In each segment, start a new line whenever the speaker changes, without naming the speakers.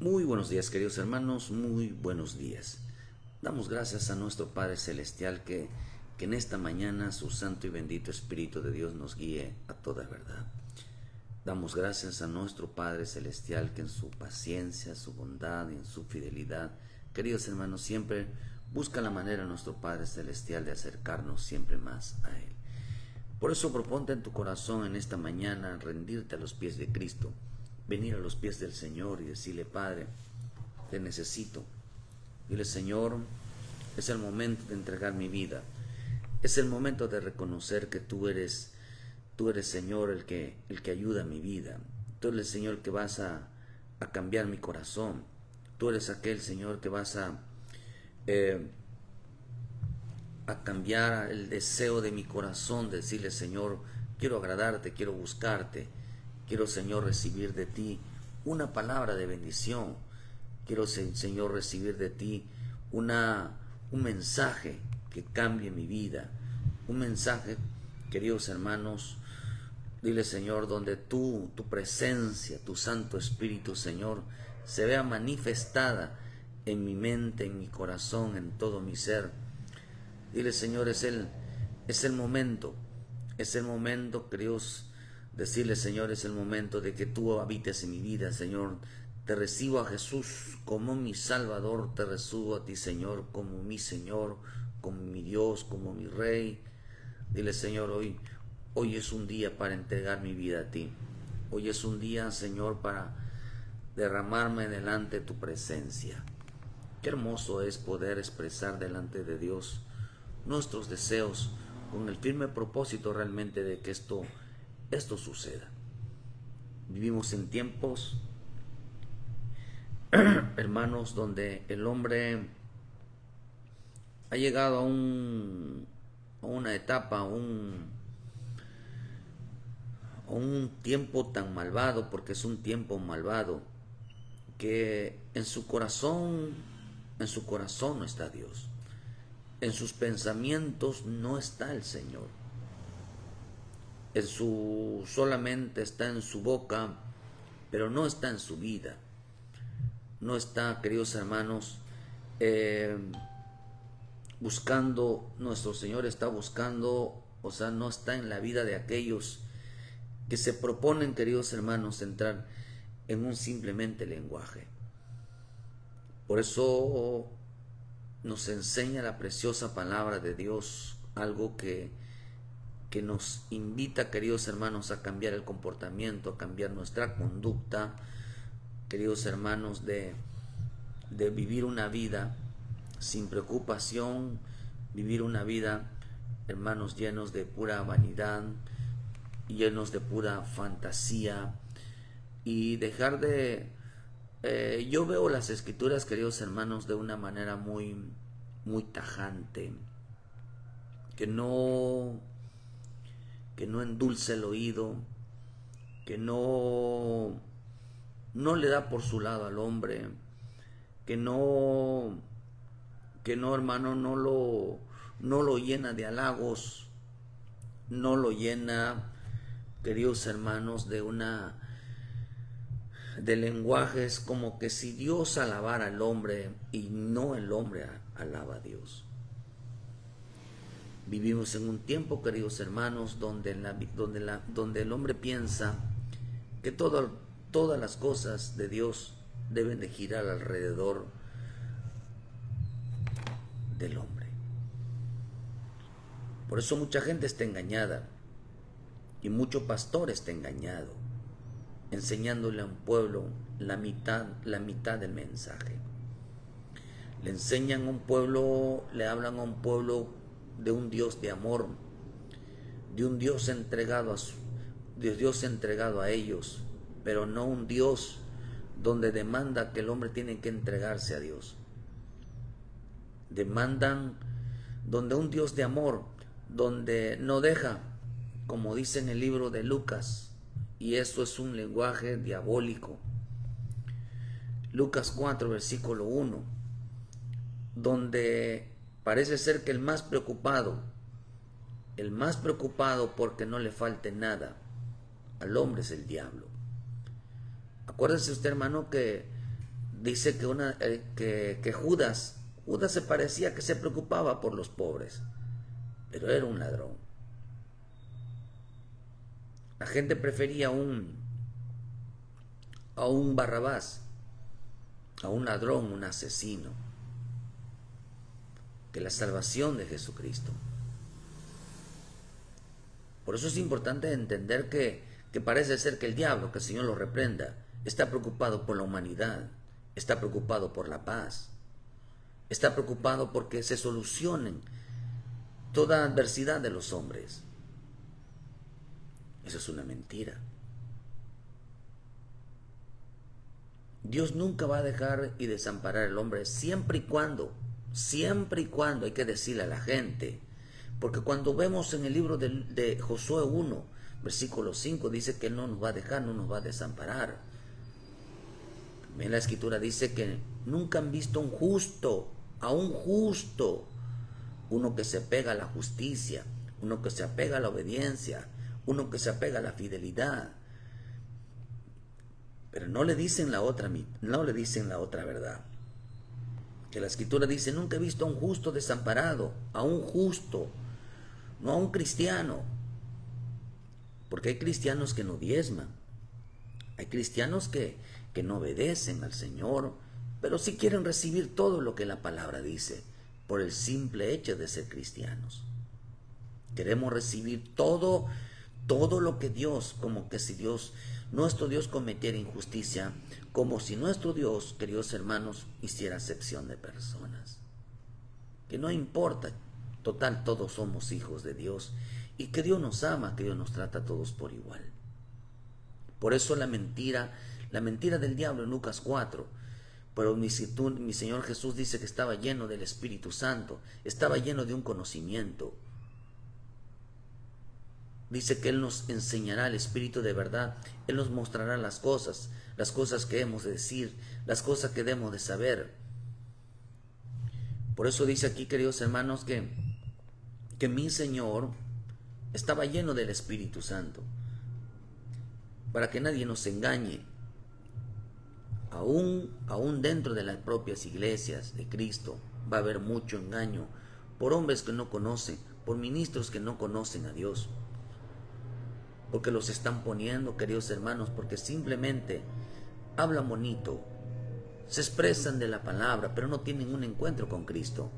Muy buenos días, queridos hermanos, muy buenos días. Damos gracias a nuestro Padre Celestial que en esta mañana su santo y bendito Espíritu de Dios nos guíe a toda verdad. Damos gracias a nuestro Padre Celestial que en su paciencia, su bondad y en su fidelidad, queridos hermanos, siempre busca la manera nuestro Padre Celestial de acercarnos siempre más a Él. Por eso proponte en tu corazón en esta mañana rendirte a los pies de Cristo, venir a los pies del Señor y decirle: Padre, te necesito. Dile: Señor, es el momento de entregar mi vida. Es el momento de reconocer que tú eres Señor el que ayuda mi vida. Tú eres el Señor que vas a cambiar mi corazón. Tú eres aquel Señor que vas a cambiar el deseo de mi corazón, de decirle: Señor, quiero agradarte, quiero buscarte. Quiero, Señor, recibir de ti una palabra de bendición. Quiero, Señor, recibir de ti un mensaje que cambie mi vida. Un mensaje, queridos hermanos, dile: Señor, donde tu presencia, tu Santo Espíritu, Señor, se vea manifestada en mi mente, en mi corazón, en todo mi ser. Dile: Señor, es el momento, queridos. Decirle: Señor, es el momento de que tú habites en mi vida, Señor. Te recibo a Jesús como mi Salvador, te recibo a ti, Señor, como mi Señor, como mi Dios, como mi Rey. Dile: Señor, hoy es un día para entregar mi vida a ti. Hoy es un día, Señor, para derramarme delante de tu presencia. Qué hermoso es poder expresar delante de Dios nuestros deseos con el firme propósito realmente de que esto suceda. Vivimos en tiempos, hermanos, donde el hombre ha llegado a una etapa, a un tiempo tan malvado, porque es un tiempo malvado, que en su corazón no está Dios. En sus pensamientos no está el Señor. Solamente está en su boca, pero no está en su vida. No está, queridos hermanos, buscando, nuestro Señor está buscando, no está en la vida de aquellos que se proponen, queridos hermanos, entrar en un simplemente lenguaje. Por eso nos enseña la preciosa palabra de Dios, algo que nos invita, queridos hermanos, a cambiar el comportamiento, a cambiar nuestra conducta, queridos hermanos, de vivir una vida sin preocupación, vivir una vida, hermanos, llenos de pura vanidad, llenos de pura fantasía, y dejar de... yo veo las Escrituras, queridos hermanos, de una manera muy, muy tajante, que no endulce el oído, que no le da por su lado al hombre, que no, hermano, no lo llena de halagos, no lo llena, queridos hermanos, de lenguajes como que si Dios alabara al hombre y no el hombre alaba a Dios. Vivimos en un tiempo, queridos hermanos, donde el hombre piensa que todas las cosas de Dios deben de girar alrededor del hombre. Por eso mucha gente está engañada y mucho pastor está engañado, enseñándole a un pueblo la mitad del mensaje. Le enseñan a un pueblo, le hablan a un pueblo de un Dios de amor, de un Dios entregado a ellos, pero no un Dios donde demanda que el hombre tiene que entregarse a Dios. Demandan donde un Dios de amor, donde no deja, como dice en el libro de Lucas, y esto es un lenguaje diabólico. Lucas 4, versículo 1, donde parece ser que el más preocupado porque no le falte nada al hombre es el diablo. Acuérdese usted, hermano, que dice que Judas se parecía que se preocupaba por los pobres, pero era un ladrón. La gente prefería a un Barrabás, a un ladrón, un asesino, que la salvación de Jesucristo. Por eso es importante entender que parece ser que el diablo, que el Señor lo reprenda, está preocupado por la humanidad, está preocupado por la paz, está preocupado porque se solucionen toda adversidad de los hombres. Eso es una mentira. Dios nunca va a dejar y desamparar al hombre siempre y cuando hay que decirle a la gente, porque cuando vemos en el libro de Josué 1, versículo 5, dice que Él no nos va a dejar, no nos va a desamparar. También la Escritura dice que nunca han visto a un justo, uno que se apega a la justicia, uno que se apega a la obediencia, uno que se apega a la fidelidad. Pero no le dicen la otra verdad. Que la Escritura dice, nunca he visto a un justo desamparado, a un justo, no a un cristiano. Porque hay cristianos que no diezman, hay cristianos que no obedecen al Señor, pero sí quieren recibir todo lo que la palabra dice, por el simple hecho de ser cristianos. Queremos recibir todo lo que Dios, como que si nuestro Dios cometiera injusticia, como si nuestro Dios, queridos hermanos, hiciera acepción de personas. Que no importa, total, todos somos hijos de Dios, y que Dios nos ama, que Dios nos trata a todos por igual. Por eso la mentira del diablo en Lucas 4, pero mi Señor Jesús dice que estaba lleno del Espíritu Santo, estaba lleno de un conocimiento. Dice que Él nos enseñará el Espíritu de verdad, Él nos mostrará las cosas que hemos de decir, las cosas que debemos de saber. Por eso dice aquí, queridos hermanos, que mi Señor estaba lleno del Espíritu Santo, para que nadie nos engañe, aún dentro de las propias iglesias de Cristo va a haber mucho engaño por hombres que no conocen, por ministros que no conocen a Dios, porque los están poniendo, queridos hermanos, porque simplemente hablan bonito, se expresan de la palabra, pero no tienen un encuentro con Cristo.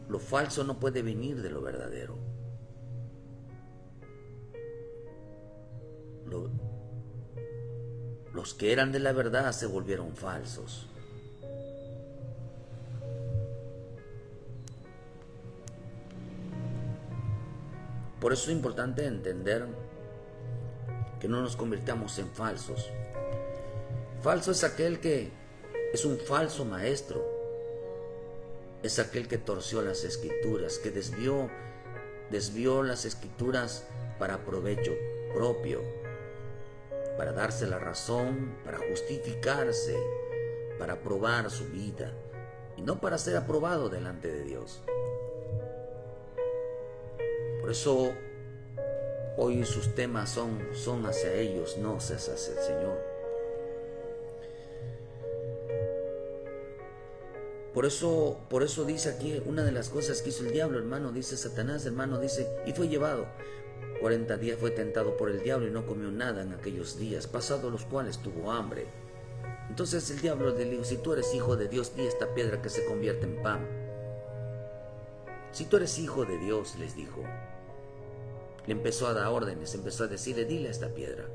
Lo falso no puede venir de lo verdadero. Los que eran de la verdad se volvieron falsos. Por eso es importante entender que no nos convirtamos en falsos. Falso es aquel que es un falso maestro. Es aquel que torció las escrituras, que desvió las escrituras para provecho propio, para darse la razón, para justificarse, para probar su vida, y no para ser aprobado delante de Dios. Por eso hoy sus temas son hacia ellos, no hacia el Señor. Por eso dice aquí una de las cosas que hizo el diablo, hermano, dice Satanás, hermano, dice, y fue llevado. 40 días fue tentado por el diablo y no comió nada en aquellos días, pasados los cuales tuvo hambre. Entonces el diablo le dijo, si tú eres hijo de Dios, di esta piedra que se convierte en pan. Si tú eres hijo de Dios, les dijo. Le empezó a dar órdenes, empezó a decirle, dile a esta piedra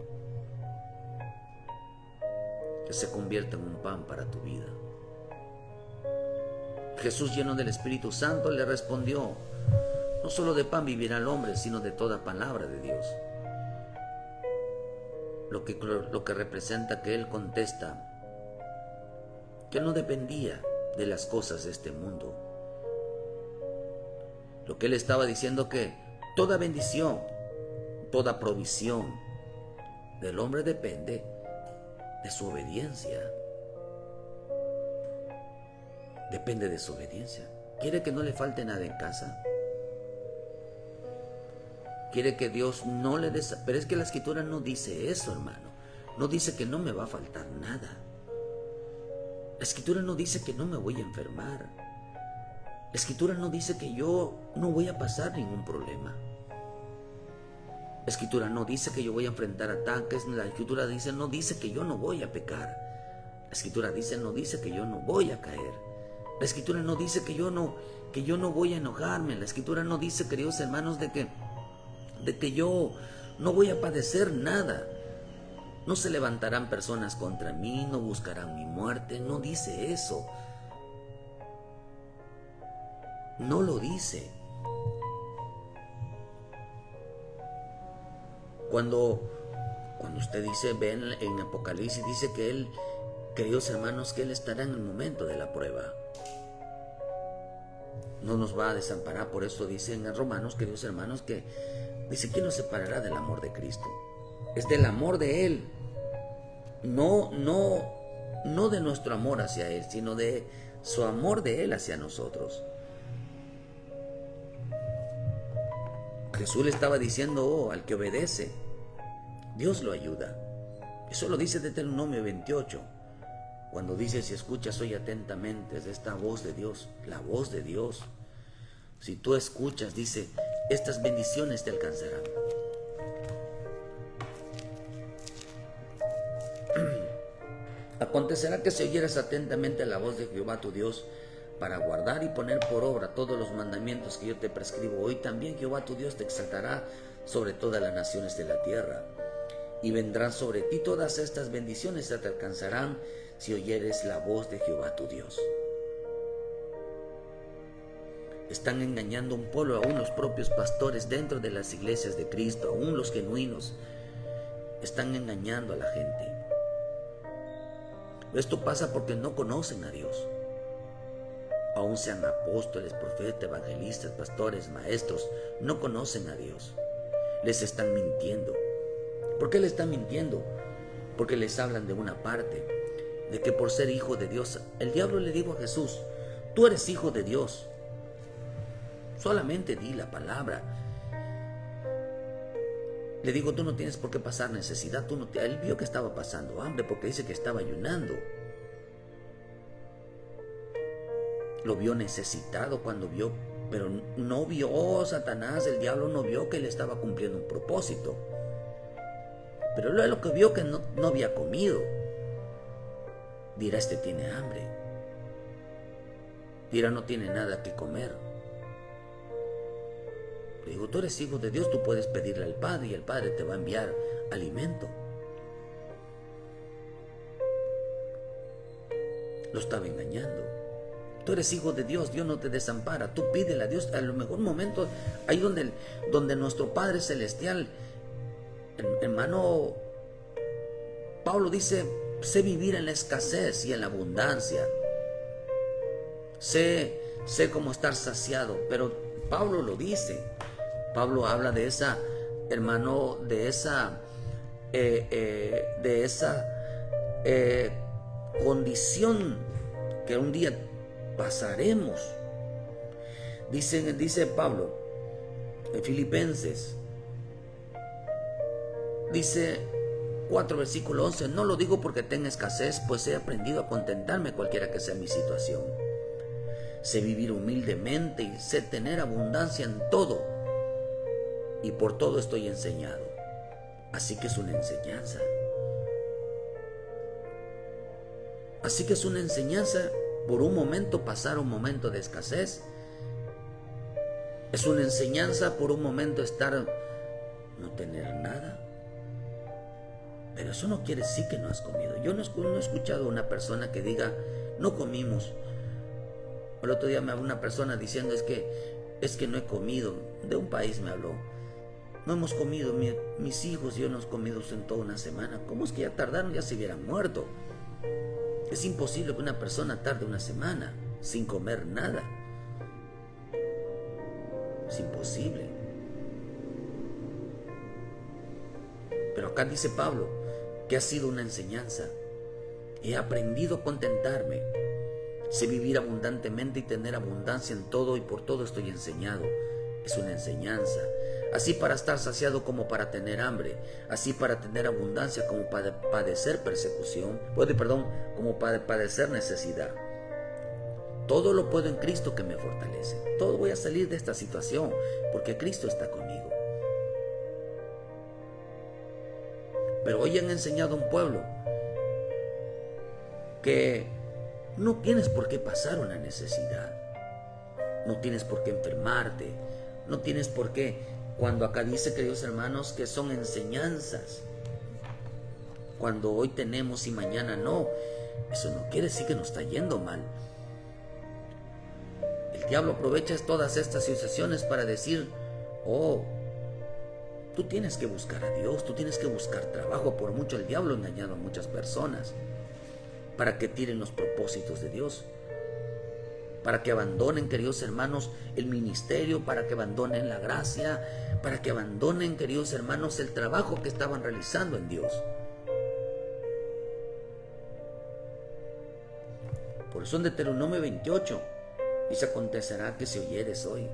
que se convierta en un pan para tu vida. Jesús, lleno del Espíritu Santo, le respondió, no solo de pan vivirá el hombre, sino de toda palabra de Dios. Lo que representa que Él contesta que Él no dependía de las cosas de este mundo. Lo que Él estaba diciendo que toda bendición, toda provisión del hombre depende de su obediencia. Depende de su obediencia. ¿Quiere que no le falte nada en casa? ¿Quiere que Dios no le des? Pero es que la Escritura no dice eso, hermano. no dice que no me va a faltar nada. La Escritura no dice que no me voy a enfermar. La Escritura no dice que yo no voy a pasar ningún problema. La Escritura no dice que yo voy a enfrentar ataques. La Escritura no dice que yo no voy a pecar. La Escritura no dice que yo no voy a caer. La Escritura no dice que yo no voy a enojarme. La Escritura no dice, queridos hermanos, de que yo no voy a padecer nada. No se levantarán personas contra mí, no buscarán mi muerte. No dice eso. No lo dice. Cuando usted dice, ven en Apocalipsis, dice que Él, queridos hermanos, que Él estará en el momento de la prueba. No nos va a desamparar. Por eso dice en Romanos, queridos hermanos, que dice, ¿quién nos separará del amor de Cristo? Es del amor de Él. No de nuestro amor hacia Él, sino de su amor de Él hacia nosotros. Jesús le estaba diciendo, al que obedece, Dios lo ayuda. Eso lo dice Deuteronomio 28. Cuando dice, si escuchas hoy atentamente, es esta voz de Dios, la voz de Dios. Si tú escuchas, dice, estas bendiciones te alcanzarán. Acontecerá que si oyeres atentamente la voz de Jehová tu Dios, para guardar y poner por obra todos los mandamientos que yo te prescribo hoy, también Jehová tu Dios te exaltará sobre todas las naciones de la tierra. Y vendrán sobre ti todas estas bendiciones, te alcanzarán si oyeres la voz de Jehová tu Dios. Están engañando un pueblo, aún los propios pastores dentro de las iglesias de Cristo, aún los genuinos, están engañando a la gente. Esto pasa porque no conocen a Dios. Aún sean apóstoles, profetas, evangelistas, pastores, maestros, no conocen a Dios. Les están mintiendo. ¿Por qué les están mintiendo? Porque les hablan de una parte, de que por ser hijo de Dios, el diablo le dijo a Jesús, tú eres hijo de Dios. Solamente di la palabra. Le digo, tú no tienes por qué pasar necesidad. Él vio que estaba pasando hambre porque dice que estaba ayunando. Lo vio necesitado cuando vio, pero no vio Satanás, el diablo no vio que él estaba cumpliendo un propósito. Pero luego lo que vio que no había comido. Dirá, este tiene hambre. Dirá, no tiene nada que comer. Le digo, tú eres hijo de Dios, tú puedes pedirle al Padre y el Padre te va a enviar alimento. Lo estaba engañando. Tú eres hijo de Dios, Dios no te desampara. Tú pídele a Dios. A lo mejor momento, ahí donde nuestro Padre Celestial, hermano, Pablo dice, sé vivir en la escasez y en la abundancia. Sé cómo estar saciado. Pero Pablo lo dice. Pablo habla de esa, hermano, de esa condición que un día pasaremos. Dice Pablo en Filipenses, dice 4 versículo 11, no lo digo porque tenga escasez, pues he aprendido a contentarme cualquiera que sea mi situación. Sé vivir humildemente y sé tener abundancia en todo, y por todo estoy enseñado. Así que es una enseñanza. Así que es una enseñanza por un momento pasar un momento de escasez. Es una enseñanza por un momento estar, no tener nada. Pero eso no quiere decir que no has comido. Yo no he escuchado a una persona que diga, no comimos. El otro día me habló una persona diciendo, es que no he comido. De un país me habló. No hemos comido, mis hijos y yo no hemos comido en toda una semana. ¿Cómo es que ya tardaron? Ya se hubieran muerto. Es imposible que una persona tarde una semana sin comer nada. Es imposible. Pero acá dice Pablo que ha sido una enseñanza. He aprendido a contentarme. Sé vivir abundantemente y tener abundancia en todo, y por todo estoy enseñado. Es una enseñanza. así para estar saciado como para tener hambre, así para tener abundancia como para padecer persecución, como para padecer necesidad. Todo lo puedo en Cristo que me fortalece. Todo voy a salir de esta situación porque Cristo está conmigo. Pero hoy han enseñado a un pueblo que no tienes por qué pasar una necesidad, no tienes por qué enfermarte, no tienes por qué, cuando acá dice, queridos hermanos, que son enseñanzas, cuando hoy tenemos y mañana no, eso no quiere decir que nos está yendo mal. El diablo aprovecha todas estas situaciones para decir, oh, tú tienes que buscar a Dios, tú tienes que buscar trabajo. Por mucho el diablo ha engañado a muchas personas para que tiren los propósitos de Dios, para que abandonen, queridos hermanos, el ministerio, para que abandonen la gracia, para que abandonen, queridos hermanos, el trabajo que estaban realizando en Dios. Por eso en Deuteronomio 28 dice: acontecerá que si oyeres hoy,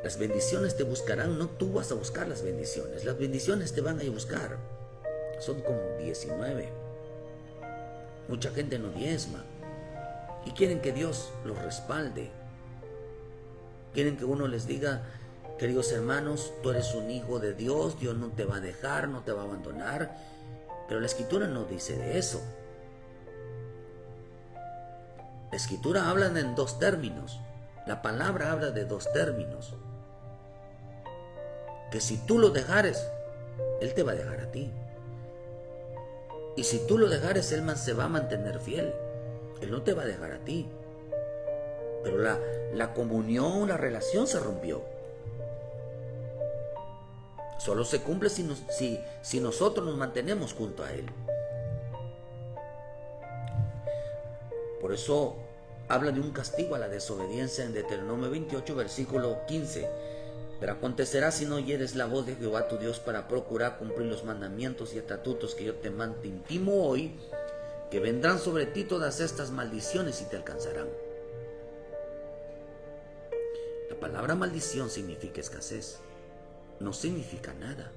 las bendiciones te buscarán, no tú vas a buscar las bendiciones te van a buscar. Son como 19. Mucha gente no diezma y quieren que Dios los respalde. Quieren que uno les diga: queridos hermanos, tú eres un hijo de Dios, Dios no te va a dejar, no te va a abandonar. Pero la Escritura no dice de eso. La Escritura habla en dos términos. La palabra habla de dos términos. Que si tú lo dejares, Él te va a dejar a ti. Y si tú lo dejares, Él se va a mantener fiel. Él no te va a dejar a ti. Pero la comunión, la relación se rompió. Solo se cumple si nosotros nos mantenemos junto a Él. Por eso habla de un castigo a la desobediencia en Deuteronomio 28, versículo 15. Pero acontecerá si no oyeres la voz de Jehová tu Dios para procurar cumplir los mandamientos y estatutos que yo te intimo hoy, que vendrán sobre ti todas estas maldiciones y te alcanzarán. La palabra maldición significa escasez, no significa nada.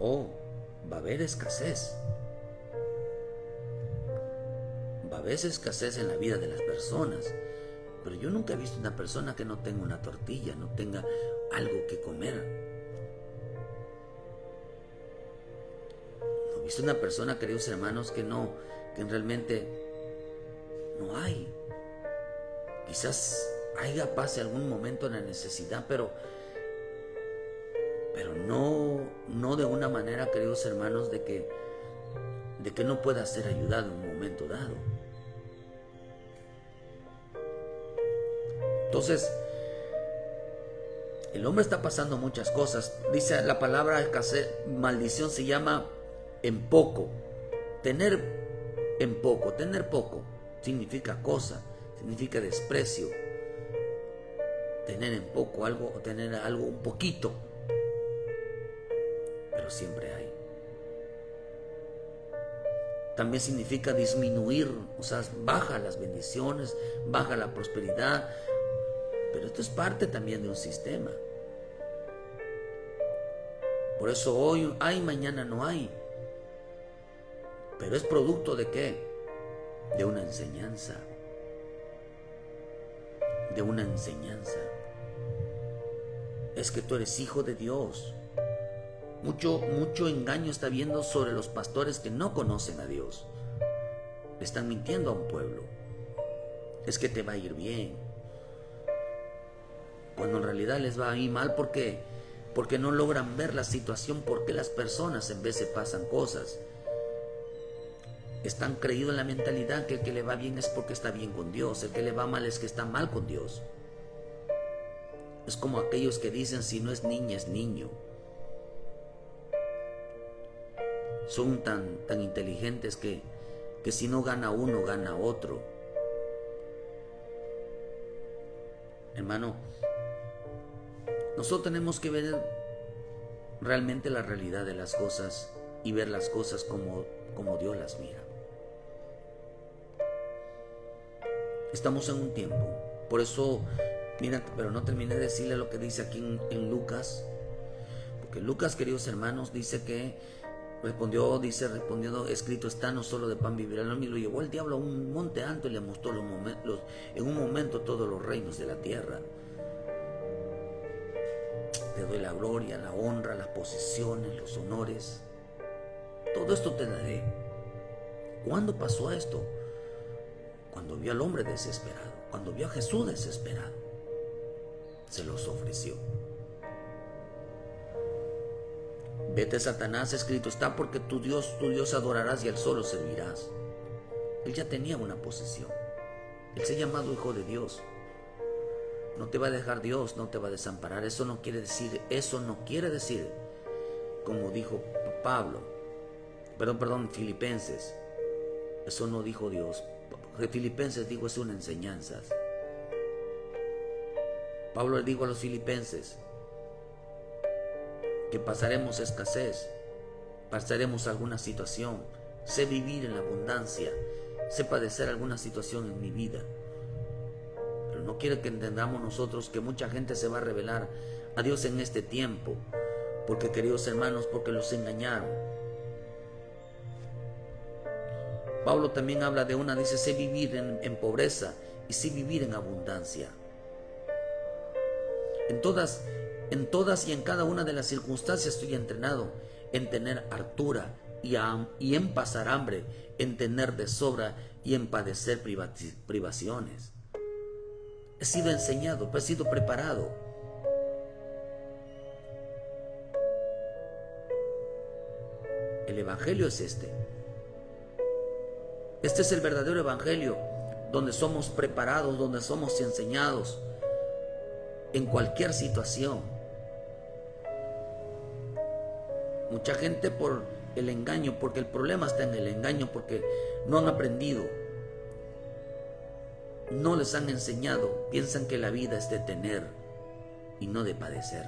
Oh, va a haber escasez. Va a haber escasez en la vida de las personas. Pero yo nunca he visto una persona que no tenga una tortilla, no tenga algo que comer. No he visto una persona, queridos hermanos, que realmente no hay. Quizás pase algún momento en la necesidad, pero no de una manera, queridos hermanos, de que no pueda ser ayudado en un momento dado. Entonces, el hombre está pasando muchas cosas. Dice la palabra maldición, se llama en poco. Tener en poco, tener poco, significa cosa, significa desprecio. Tener en poco algo, o tener algo un poquito. Pero siempre hay. También significa disminuir, o sea, baja las bendiciones, baja la prosperidad. Pero esto es parte también de un sistema. Por eso hoy hay, mañana no hay. Pero es producto de ¿qué? De una enseñanza. De una enseñanza. Es que tú eres hijo de Dios. Mucho engaño está habiendo sobre los pastores que no conocen a Dios. Le están mintiendo a un pueblo. Es que te va a ir bien. Cuando en realidad les va a ir mal porque no logran ver la situación, porque las personas en vez de pasan cosas. Están creídos en la mentalidad que el que le va bien es porque está bien con Dios, el que le va mal es que está mal con Dios. Es como aquellos que dicen: si no es niña, es niño. Son tan inteligentes que si no gana uno, gana otro. Hermano, nosotros tenemos que ver realmente la realidad de las cosas y ver las cosas como Dios las mira. Estamos en un tiempo. Por eso, mira, pero no terminé de decirle lo que dice aquí en Lucas. Porque Lucas, queridos hermanos, dice que respondiendo, escrito está, no solo de pan vivirá el hombre. Y lo llevó el diablo a un monte alto y le mostró en un momento todos los reinos de la tierra. Te doy la gloria, la honra, las posesiones, los honores. Todo esto te daré. ¿Cuándo pasó esto? Cuando vio al hombre desesperado, cuando vio a Jesús desesperado, se los ofreció. Vete, Satanás, escrito está, porque tu Dios adorarás y al solo servirás. Él ya tenía una posesión. Él se ha llamado Hijo de Dios. No te va a dejar Dios, no te va a desamparar. Eso no quiere decir, como dijo Filipenses. Eso no dijo Dios. Filipenses dijo, es una enseñanza. Pablo le dijo a los filipenses que pasaremos escasez, pasaremos alguna situación, sé vivir en la abundancia, sé padecer alguna situación en mi vida. Pero no quiere que entendamos nosotros que mucha gente se va a revelar a Dios en este tiempo, porque, queridos hermanos, porque los engañaron. Pablo también habla de dice, sé vivir en pobreza y sé vivir en abundancia. En todas y en cada una de las circunstancias estoy entrenado en tener hartura y en pasar hambre, en tener de sobra y en padecer privaciones. He sido enseñado, he sido preparado. El evangelio es este. Este es el verdadero evangelio, donde somos preparados, donde somos enseñados en cualquier situación. Mucha gente por el engaño, porque el problema está en el engaño, porque no han aprendido, no les han enseñado, piensan que la vida es de tener y no de padecer.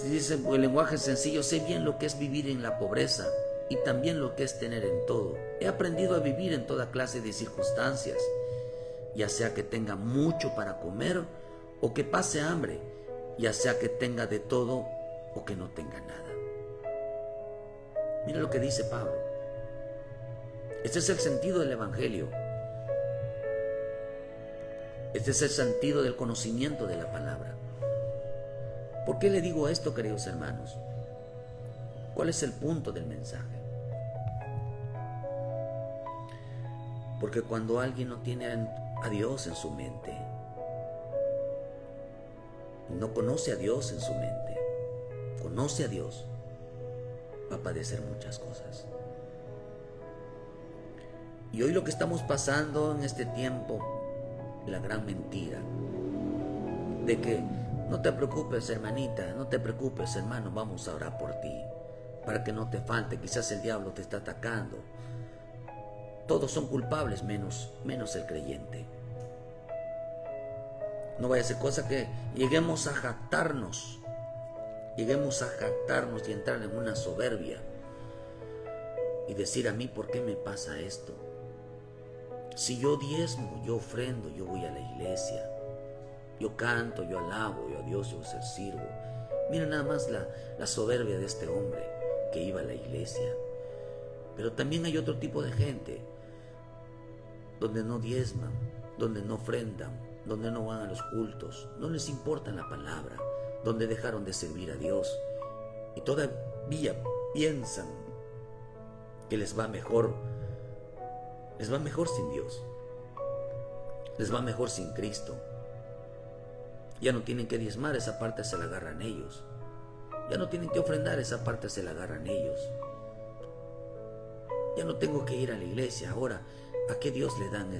Dice el lenguaje sencillo, sé bien lo que es vivir en la pobreza y también lo que es tener en todo. He aprendido a vivir en toda clase de circunstancias, ya sea que tenga mucho para comer o que pase hambre, ya sea que tenga de todo o que no tenga nada. Mira lo que dice Pablo. Este es el sentido del evangelio. Este es el sentido del conocimiento de la palabra. ¿Por qué le digo esto, queridos hermanos? ¿Cuál es el punto del mensaje? Porque cuando alguien no tiene a Dios en su mente, no conoce a Dios en su mente, conoce a Dios, va a padecer muchas cosas. Y hoy lo que estamos pasando en este tiempo, la gran mentira de que no te preocupes, hermanita, no te preocupes, hermano, vamos a orar por ti, para que no te falte, quizás el diablo te está atacando. Todos son culpables menos el creyente. No vaya a ser cosa que lleguemos a jactarnos y entrar en una soberbia y decir, a mí, ¿por qué me pasa esto? Si yo diezmo, yo ofrendo, yo voy a la iglesia, yo canto, yo alabo, yo a Dios, yo sirvo. Mira nada más la soberbia de este hombre que iba a la iglesia. Pero también hay otro tipo de gente donde no diezman, donde no ofrendan, donde no van a los cultos, no les importa la palabra, donde dejaron de servir a Dios y todavía piensan que les va mejor sin Dios, les va mejor sin Cristo. Ya no tienen que diezmar, esa parte se la agarran ellos. Ya no tienen que ofrendar, esa parte se la agarran ellos. Ya no tengo que ir a la iglesia. Ahora, ¿a qué Dios le dan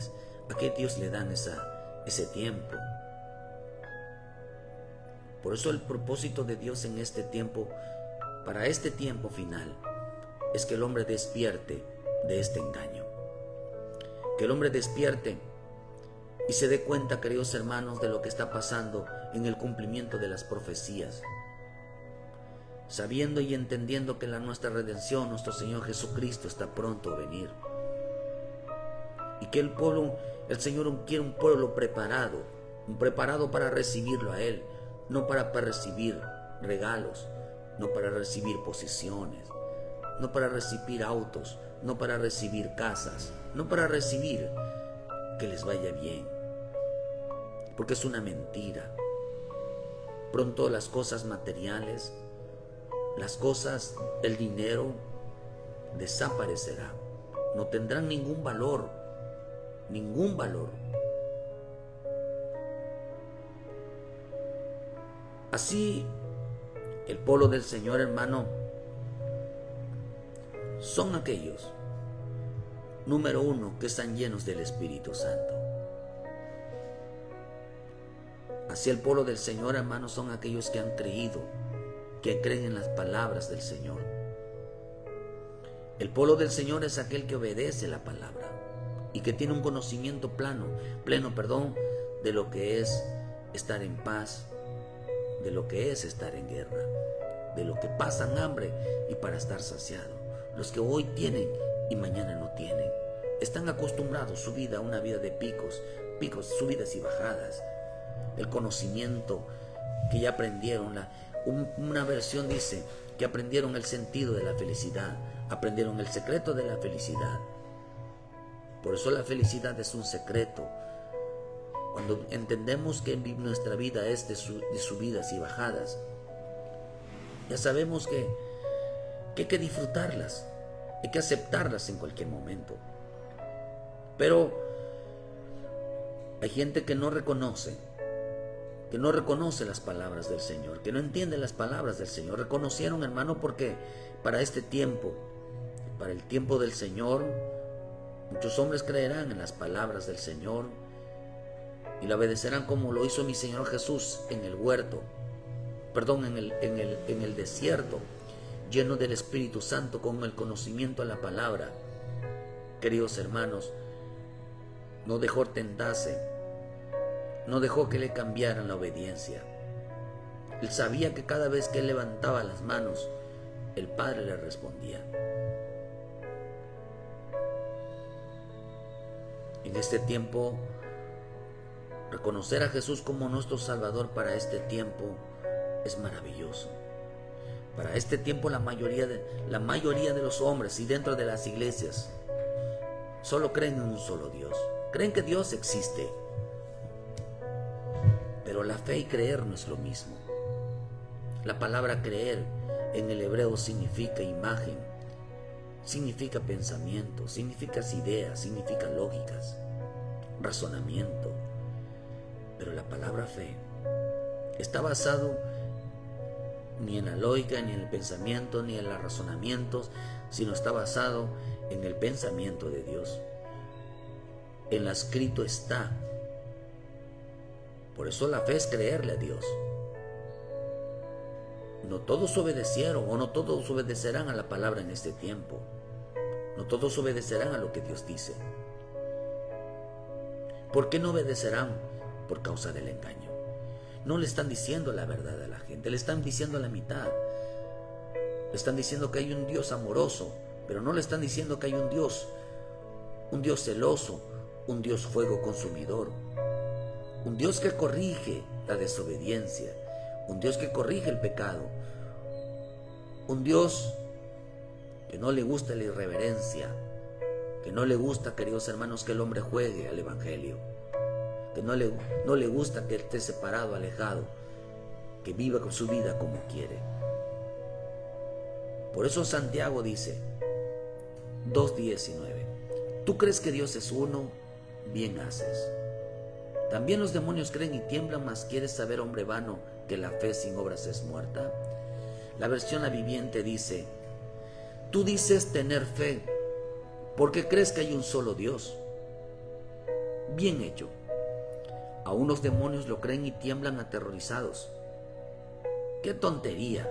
ese tiempo? Por eso el propósito de Dios en este tiempo, para este tiempo final, es que el hombre despierte de este engaño. Que el hombre despierte y se dé cuenta, queridos hermanos, de lo que está pasando en el cumplimiento de las profecías. sabiendo y entendiendo que nuestra redención, nuestro Señor Jesucristo, está pronto a venir. Y que el Señor quiere un pueblo preparado para recibirlo a Él, no para recibir regalos, no para recibir posiciones, no para recibir autos, no para recibir casas, no para recibir que les vaya bien, porque es una mentira. Pronto las cosas materiales, las cosas, el dinero, desaparecerá. No tendrán ningún valor, ningún valor. Así, el pueblo del Señor, hermano, son aquellos, número uno, que están llenos del Espíritu Santo. Así el pueblo del Señor, hermano, son aquellos que han creído, que creen en las palabras del Señor. El pueblo del Señor es aquel que obedece la palabra y que tiene un conocimiento pleno, de lo que es estar en paz, de lo que es estar en guerra, de lo que pasan hambre y para estar saciado. Los que hoy tienen y mañana no tienen, están acostumbrados su vida a una vida de picos, subidas y bajadas. El conocimiento que ya aprendieron, una versión dice que aprendieron el sentido de la felicidad, aprendieron el secreto de la felicidad. Por eso la felicidad es un secreto. Cuando entendemos que nuestra vida es de subidas y bajadas, ya sabemos que hay que disfrutarlas, hay que aceptarlas en cualquier momento. Pero hay gente que no reconoce las palabras del Señor, que no entiende las palabras del Señor. Reconocieron, hermano, porque para este tiempo, para el tiempo del Señor, muchos hombres creerán en las palabras del Señor y la obedecerán como lo hizo mi Señor Jesús en el huerto, en el desierto, lleno del Espíritu Santo, con el conocimiento de la palabra. Queridos hermanos, no dejó tentarse, no dejó que le cambiaran la obediencia. Él sabía que cada vez que él levantaba las manos, el Padre le respondía. En este tiempo, reconocer a Jesús como nuestro Salvador para este tiempo es maravilloso. Para este tiempo la mayoría de los hombres y dentro de las iglesias solo creen en un solo Dios. Creen que Dios existe. Pero la fe y creer no es lo mismo. La palabra creer en el hebreo significa imagen, significa pensamiento, significa ideas, significa lógicas, razonamiento. Pero la palabra fe está basado ni en la lógica, ni en el pensamiento, ni en los razonamientos, sino está basado en el pensamiento de Dios. En lo escrito está. Por eso la fe es creerle a Dios. No todos obedecieron o no todos obedecerán a la palabra en este tiempo. No todos obedecerán a lo que Dios dice. ¿Por qué no obedecerán? Por causa del engaño. No le están diciendo la verdad a la gente, le están diciendo la mitad. Le están diciendo que hay un Dios amoroso, pero no le están diciendo que hay un Dios celoso, un Dios fuego consumidor, un Dios que corrige la desobediencia, un Dios que corrige el pecado, un Dios que no le gusta la irreverencia, que no le gusta, queridos hermanos, que el hombre juegue al evangelio, que no le gusta que esté separado, alejado, que viva con su vida como quiere. Por eso Santiago dice 2:19: ¿tú crees que Dios es uno? Bien haces. También los demonios creen y tiemblan, mas ¿quieres saber, hombre vano, que la fe sin obras es muerta? La versión La Viviente dice: tú dices tener fe porque crees que hay un solo Dios. Bien hecho. Aún los demonios lo creen y tiemblan aterrorizados. ¡Qué tontería!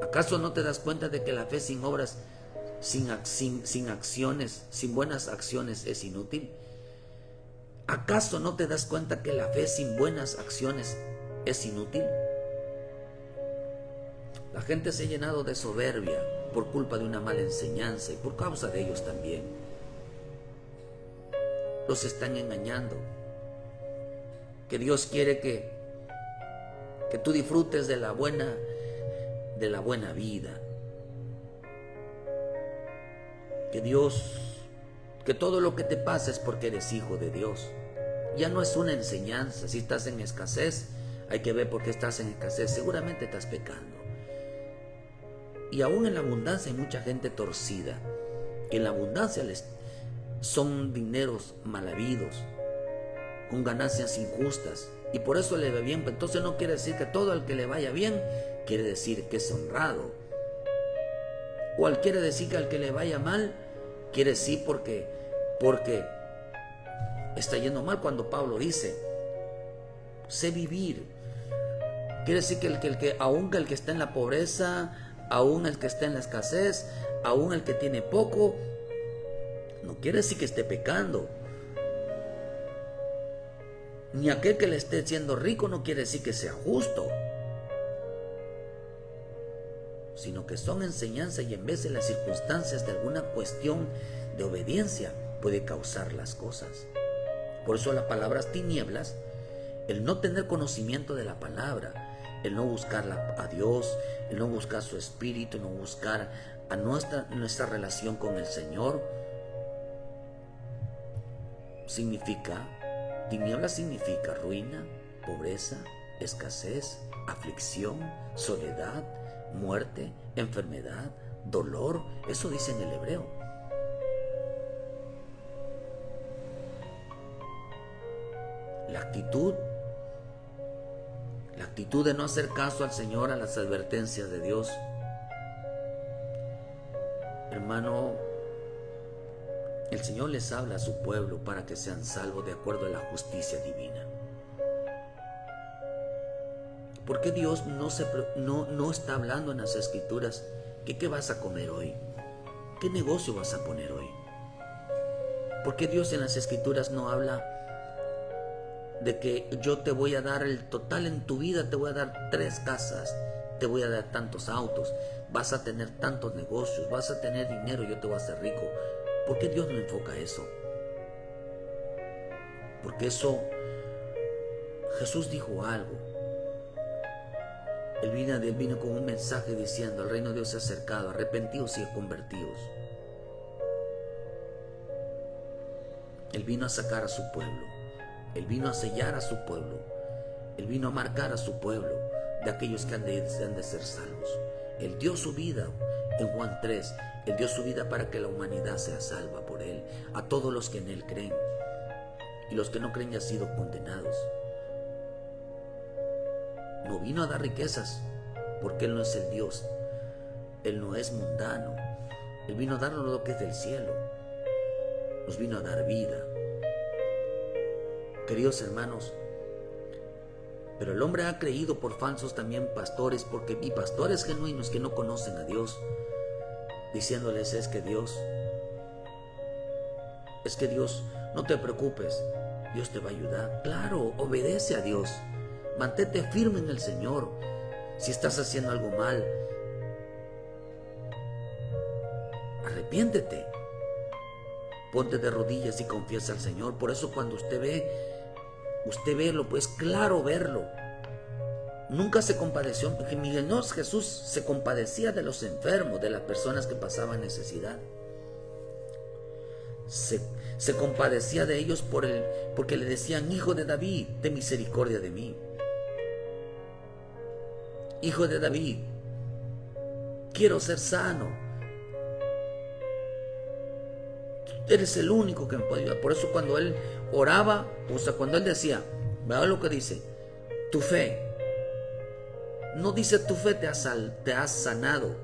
¿Acaso no te das cuenta de que la fe sin obras, sin acciones, sin buenas acciones es inútil? ¿Acaso no te das cuenta que la fe sin buenas acciones es inútil? La gente se ha llenado de soberbia por culpa de una mala enseñanza y por causa de ellos también. Los están engañando. Que Dios quiere que tú disfrutes de la buena vida. Que todo lo que te pasa es porque eres hijo de Dios. Ya no es una enseñanza. Si estás en escasez, hay que ver por qué estás en escasez. Seguramente estás pecando. Y aún en la abundancia hay mucha gente torcida. Que en la abundancia son dineros mal habidos, con ganancias injustas. Y por eso le va bien. Entonces no quiere decir que todo el que le vaya bien, quiere decir que es honrado. O quiere decir que al que le vaya mal, quiere decir porque está yendo mal. Cuando Pablo dice, sé vivir, quiere decir que aún el que está en la pobreza, aún el que está en la escasez, aún el que tiene poco, no quiere decir que esté pecando. Ni aquel que le esté siendo rico no quiere decir que sea justo, sino que son enseñanzas, y en vez de las circunstancias de alguna cuestión de obediencia puede causar las cosas. Por eso las palabras tinieblas, el no tener conocimiento de la palabra, el no buscar a Dios, el no buscar su espíritu, no buscar a nuestra relación con el Señor, tinieblas significa ruina, pobreza, escasez, aflicción, soledad, muerte, enfermedad, dolor. Eso dice en el hebreo. La actitud de no hacer caso al Señor, a las advertencias de Dios. Hermano, el Señor les habla a su pueblo para que sean salvos de acuerdo a la justicia divina. ¿Por qué Dios no está hablando en las Escrituras que qué vas a comer hoy? ¿Qué negocio vas a poner hoy? ¿Por qué Dios en las Escrituras no habla de que yo te voy a dar el total en tu vida? Te voy a dar 3 casas, te voy a dar tantos autos, vas a tener tantos negocios, vas a tener dinero, yo te voy a hacer rico. ¿Por qué Dios no enfoca eso? Porque Jesús dijo algo. Él vino con un mensaje diciendo: el reino de Dios se ha acercado, arrepentidos y convertidos. Él vino a sacar a su pueblo. Él vino a sellar a su pueblo. Él vino a marcar a su pueblo de aquellos que han de ser salvos. Él dio su vida en Juan 3. Él dio su vida para que la humanidad sea salva por Él. A todos los que en Él creen. Y los que no creen ya han sido condenados. No vino a dar riquezas, porque Él no es el Dios. Él no es mundano. Él vino a darnos lo que es del cielo. Nos vino a dar vida. Queridos hermanos, pero el hombre ha creído por falsos también pastores, y pastores genuinos que no conocen a Dios, diciéndoles: es que Dios, no te preocupes, Dios te va a ayudar. Claro, obedece a Dios, mantente firme en el Señor. Si estás haciendo algo mal, arrepiéntete, ponte de rodillas y confiesa al Señor. Por eso cuando usted verlo, pues claro verlo. Nunca se compadeció. Mi Señor Jesús se compadecía de los enfermos, de las personas que pasaban necesidad. Se compadecía de ellos porque le decían: hijo de David, ten misericordia de mí. Hijo de David, quiero ser sano. Eres el único que me puede ayudar. Por eso cuando Él oraba, cuando Él decía, vea lo que dice, tu fe. No dice tu fe te ha sanado,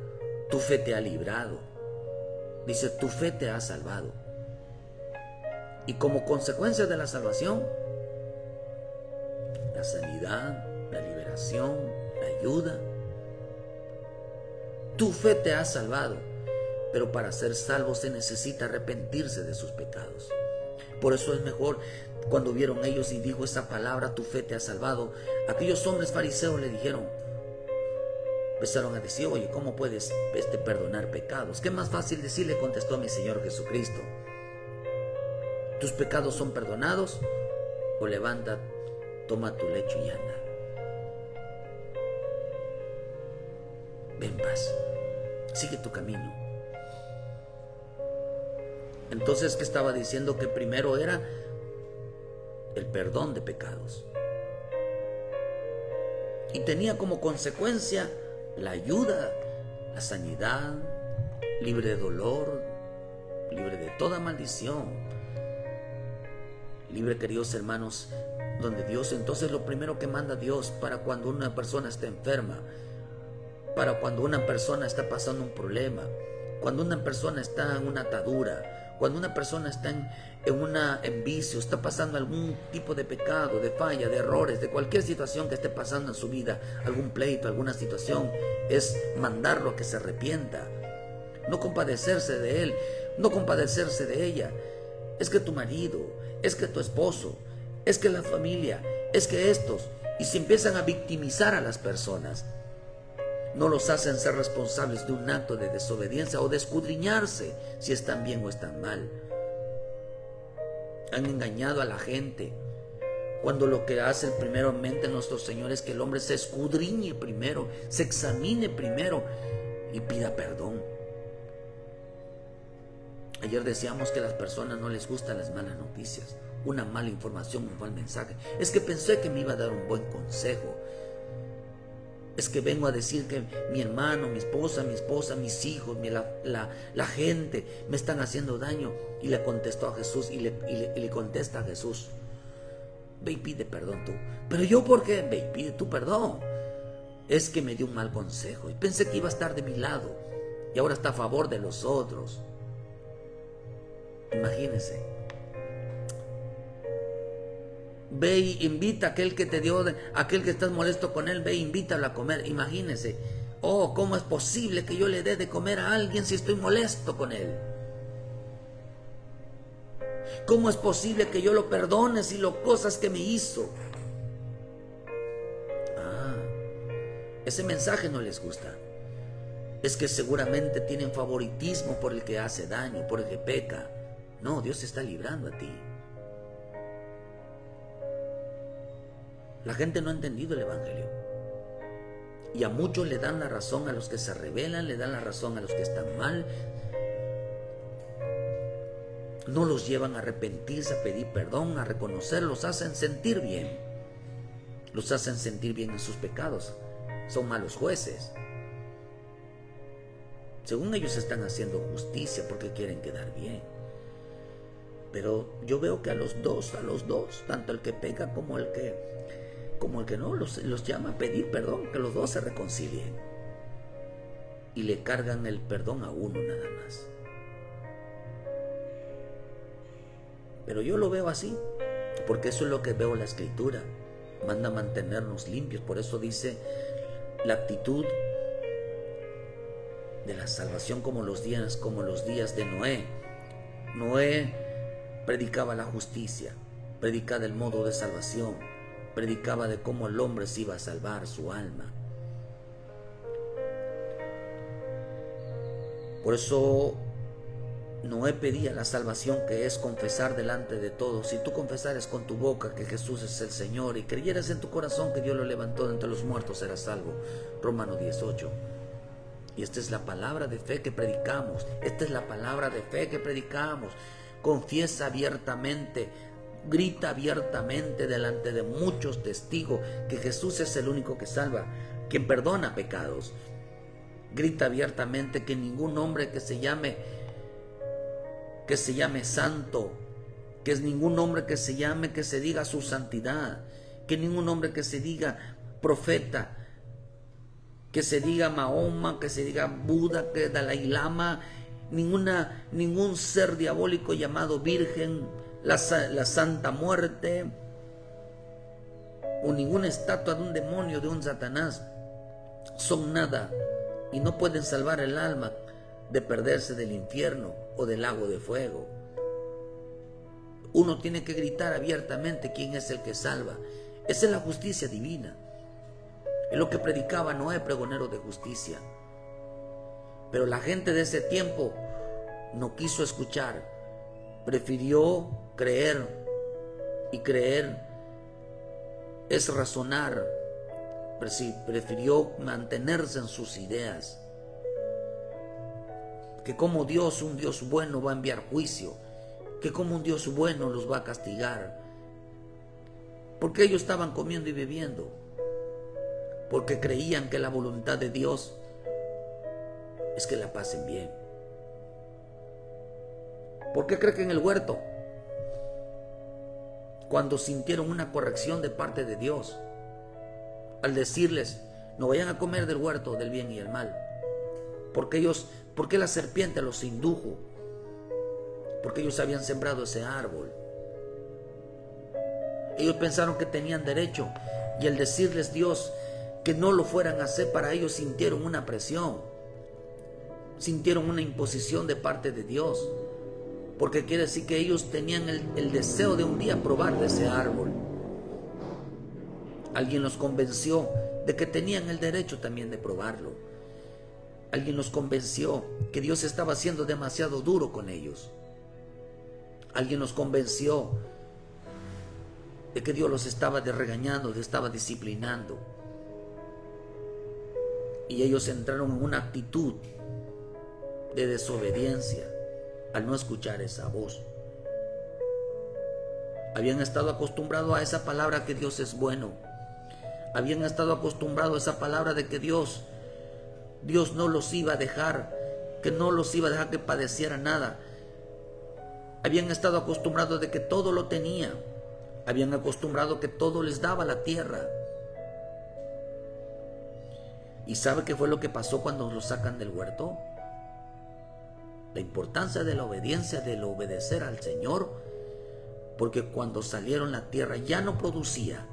tu fe te ha librado. Dice tu fe te ha salvado. Y como consecuencia de la salvación, la sanidad, la liberación, la ayuda. Tu fe te ha salvado. Pero para ser salvo se necesita arrepentirse de sus pecados. Por eso es mejor, cuando vieron ellos y dijo esa palabra, tu fe te ha salvado, aquellos hombres fariseos le dijeron: Empezaron a decir, oye, ¿cómo puedes perdonar pecados? ¿Qué más fácil decirle? Contestó mi Señor Jesucristo. ¿Tus pecados son perdonados? O levanta, toma tu lecho y anda. Ven en paz, sigue tu camino. Entonces, ¿qué estaba diciendo? Que primero era el perdón de pecados. Y tenía como consecuencia la ayuda, la sanidad, libre de dolor, libre de toda maldición. Libre, queridos hermanos, donde Dios, entonces lo primero que manda Dios para cuando una persona está enferma, para cuando una persona está pasando un problema, cuando una persona está en una atadura, cuando una persona está en vicio, está pasando algún tipo de pecado, de falla, de errores, de cualquier situación que esté pasando en su vida, algún pleito, alguna situación, es mandarlo a que se arrepienta, no compadecerse de él, no compadecerse de ella. Es que tu marido, es que tu esposo, es que la familia, es que estos, y se empiezan a victimizar a las personas. No los hacen ser responsables de un acto de desobediencia o de escudriñarse si están bien o están mal. Han engañado a la gente, cuando lo que hace primeramente nuestro Señor es que el hombre se escudriñe primero, se examine primero y pida perdón. Ayer decíamos que a las personas no les gustan las malas noticias, una mala información, un mal mensaje. Es que pensé que me iba a dar un buen consejo. Es que vengo a decir que mi hermano, mi esposa, mis hijos, la gente me están haciendo daño. Y le contestó a Jesús y le contesta a Jesús: ve y pide perdón tú. Pero yo, ¿por qué? Ve y pide tu perdón. Es que me dio un mal consejo y pensé que iba a estar de mi lado y ahora está a favor de los otros. Imagínense. Ve y invita a aquel que te dio, aquel que estás molesto con él, ve e invítalo a comer. Imagínense. Oh, ¿cómo es posible que yo le dé de comer a alguien si estoy molesto con él? ¿Cómo es posible que yo lo perdone si lo cosas que me hizo? Ese mensaje no les gusta. Es que seguramente tienen favoritismo por el que hace daño, por el que peca. No, Dios te está librando a ti. La gente no ha entendido el Evangelio. Y a muchos le dan la razón a los que se rebelan, le dan la razón a los que están mal. No los llevan a arrepentirse, a pedir perdón, a reconocer, los hacen sentir bien. Los hacen sentir bien en sus pecados. Son malos jueces. Según ellos están haciendo justicia porque quieren quedar bien. Pero yo veo que a los dos, tanto el que peca como el que no, los llama a pedir perdón, que los dos se reconcilien. Y le cargan el perdón a uno nada más. Pero yo lo veo así, porque eso es lo que veo en la Escritura. Manda a mantenernos limpios. Por eso dice la actitud de la salvación como los días de Noé. Noé predicaba la justicia, predicaba el modo de salvación, predicaba de cómo el hombre se iba a salvar su alma. Por eso Noé pedía la salvación, que es confesar delante de todos. Si tú confesares con tu boca que Jesús es el Señor y creyeras en tu corazón que Dios lo levantó de entre los muertos, serás salvo. Romanos 10:8. Y esta es la palabra de fe que predicamos. Esta es la palabra de fe que predicamos. Confiesa abiertamente, grita abiertamente delante de muchos testigos que Jesús es el único que salva, quien perdona pecados. Grita abiertamente que ningún hombre que se llame santo, que es ningún hombre que se diga su santidad, que ningún hombre que se diga profeta, que se diga Mahoma, que se diga Buda, que Dalai Lama, ningún ser diabólico llamado Virgen, la Santa Muerte, o ninguna estatua de un demonio, de un Satanás, son nada y no pueden salvar el alma de perderse del infierno o del lago de fuego. Uno tiene que gritar abiertamente quién es el que salva. Esa es la justicia divina. Es lo que predicaba Noé, pregonero de justicia. Pero la gente de ese tiempo no quiso escuchar. Prefirió creer. Y creer es razonar. Prefirió mantenerse en sus ideas. Que como Dios, un Dios bueno, va a enviar juicio. Que como un Dios bueno los va a castigar. Porque ellos estaban comiendo y bebiendo. Porque creían que la voluntad de Dios es que la pasen bien. ¿Por qué cree que en el huerto, cuando sintieron una corrección de parte de Dios, al decirles, no vayan a comer del huerto del bien y el mal? Porque la serpiente los indujo, porque ellos habían sembrado ese árbol. Ellos pensaron que tenían derecho, y al decirles Dios que no lo fueran a hacer, para ellos sintieron una presión, sintieron una imposición de parte de Dios, porque quiere decir que ellos tenían el deseo de un día probar de ese árbol. Alguien los convenció de que tenían el derecho también de probarlo. Alguien los convenció que Dios estaba siendo demasiado duro con ellos. Alguien los convenció de que Dios los estaba regañando, los estaba disciplinando. Y ellos entraron en una actitud de desobediencia al no escuchar esa voz. Habían estado acostumbrados a esa palabra que Dios es bueno. Habían estado acostumbrados a esa palabra de que Dios no los iba a dejar, que no los iba a dejar que padeciera nada. Habían estado acostumbrados de que todo lo tenía. Habían acostumbrado que todo les daba la tierra. ¿Y sabe qué fue lo que pasó cuando los sacan del huerto? La importancia de la obediencia, del obedecer al Señor, porque cuando salieron la tierra ya no producía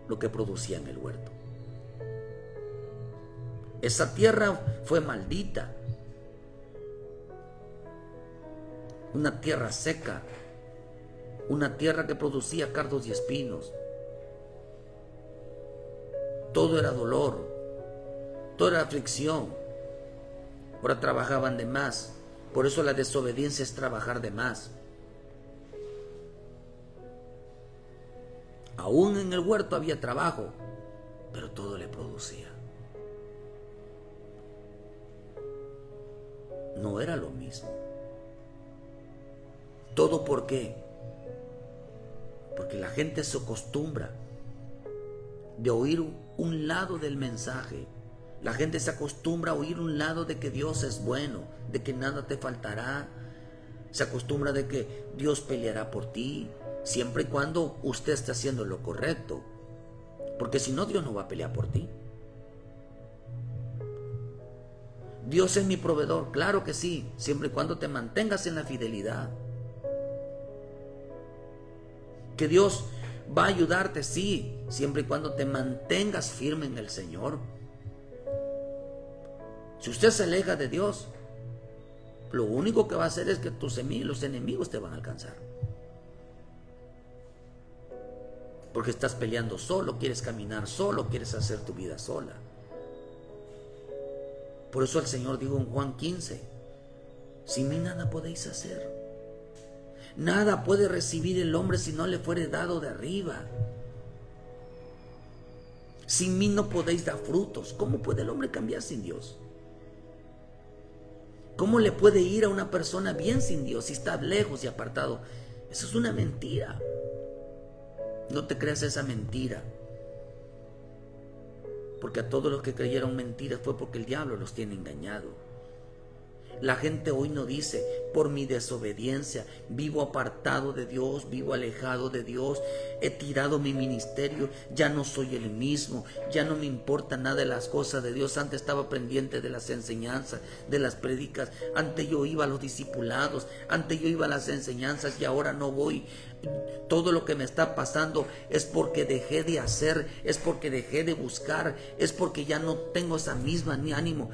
lo que producía en el huerto. Esa tierra fue maldita, una tierra seca, una tierra que producía cardos y espinos. Todo era dolor, todo era aflicción. Ahora trabajaban de más. Por eso la desobediencia es trabajar de más. Aún en el huerto había trabajo, pero todo le producía. No era lo mismo. ¿Todo por qué? Porque la gente se acostumbra de oír un lado del mensaje. La gente se acostumbra a oír un lado de que Dios es bueno, de que nada te faltará. Se acostumbra de que Dios peleará por ti, siempre y cuando usted esté haciendo lo correcto. Porque si no, Dios no va a pelear por ti. Dios es mi proveedor, claro que sí, siempre y cuando te mantengas en la fidelidad. Que Dios va a ayudarte, sí, siempre y cuando te mantengas firme en el Señor. Si usted se aleja de Dios, lo único que va a hacer es que los enemigos te van a alcanzar. Porque estás peleando solo, quieres caminar solo, quieres hacer tu vida sola. Por eso el Señor dijo en Juan 15, sin mí nada podéis hacer. Nada puede recibir el hombre si no le fuere dado de arriba. Sin mí no podéis dar frutos. ¿Cómo puede el hombre cambiar sin Dios? ¿Cómo le puede ir a una persona bien sin Dios si está lejos y apartado? Eso es una mentira. No te creas esa mentira. Porque a todos los que creyeron mentiras fue porque el diablo los tiene engañado. La gente hoy no dice, por mi desobediencia, vivo apartado de Dios, vivo alejado de Dios, he tirado mi ministerio, ya no soy el mismo, ya no me importa nada de las cosas de Dios. Antes estaba pendiente de las enseñanzas, de las prédicas, antes yo iba a los discipulados, antes yo iba a las enseñanzas y ahora no voy. Todo lo que me está pasando es porque dejé de hacer, es porque dejé de buscar, es porque ya no tengo esa misma ni ánimo.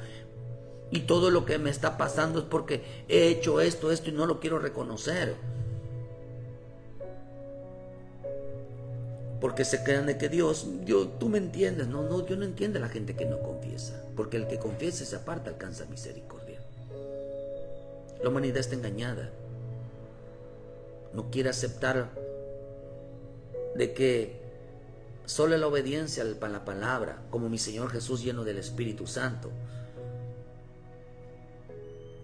Y todo lo que me está pasando es porque he hecho esto y no lo quiero reconocer. porque se crean de que Dios, tú me entiendes. No, Dios no entiende a la gente que no confiesa, porque el que confiesa y se aparta alcanza misericordia. La humanidad está engañada, no quiere aceptar de que solo la obediencia a la palabra, como mi Señor Jesús lleno del Espíritu Santo,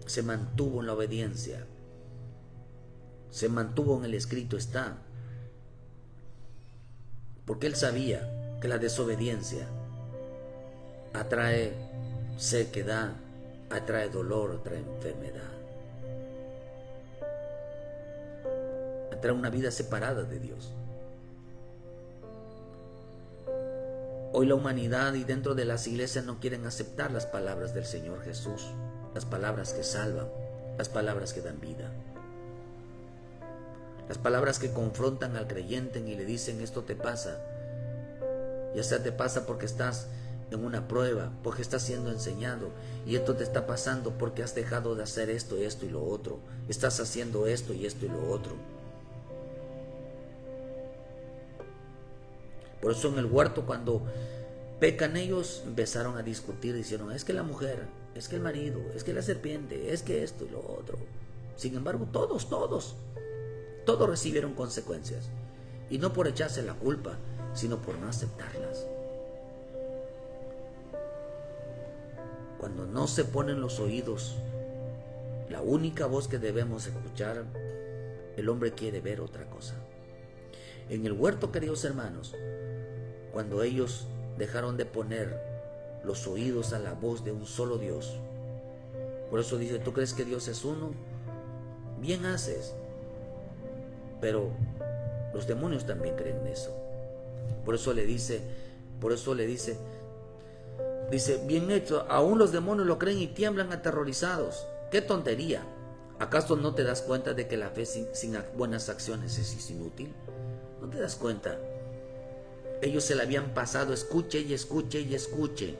se mantuvo en la obediencia, se mantuvo en el escrito está, porque él sabía que la desobediencia atrae sequedad, atrae dolor, atrae enfermedad, atrae una vida separada de Dios. Hoy la humanidad y dentro de las iglesias no quieren aceptar las palabras del Señor Jesús, las palabras que salvan, las palabras que dan vida, las palabras que confrontan al creyente y le dicen: esto te pasa, ya sea te pasa porque estás en una prueba, porque estás siendo enseñado, y esto te está pasando porque has dejado de hacer esto y lo otro, estás haciendo esto y lo otro. Por eso en el huerto, cuando pecan ellos, empezaron a discutir, dijeron: es que la mujer, es que el marido, es que la serpiente, es que esto y lo otro. Sin embargo, todos recibieron consecuencias, y no por echarse la culpa, sino por no aceptarlas. Cuando no se ponen los oídos, la única voz que debemos escuchar, el hombre quiere ver otra cosa. En el huerto, queridos hermanos, cuando ellos dejaron de poner los oídos a la voz de un solo Dios, por eso dice: ¿tú crees que Dios es uno? Bien haces, pero los demonios también creen en eso. Por eso le dice, dice: bien hecho, aún los demonios lo creen y tiemblan aterrorizados. ¡Qué tontería! ¿Acaso no te das cuenta de que la fe sin buenas acciones es inútil? ¿No te das cuenta? Ellos se la habían pasado escuche y escuche y escuche,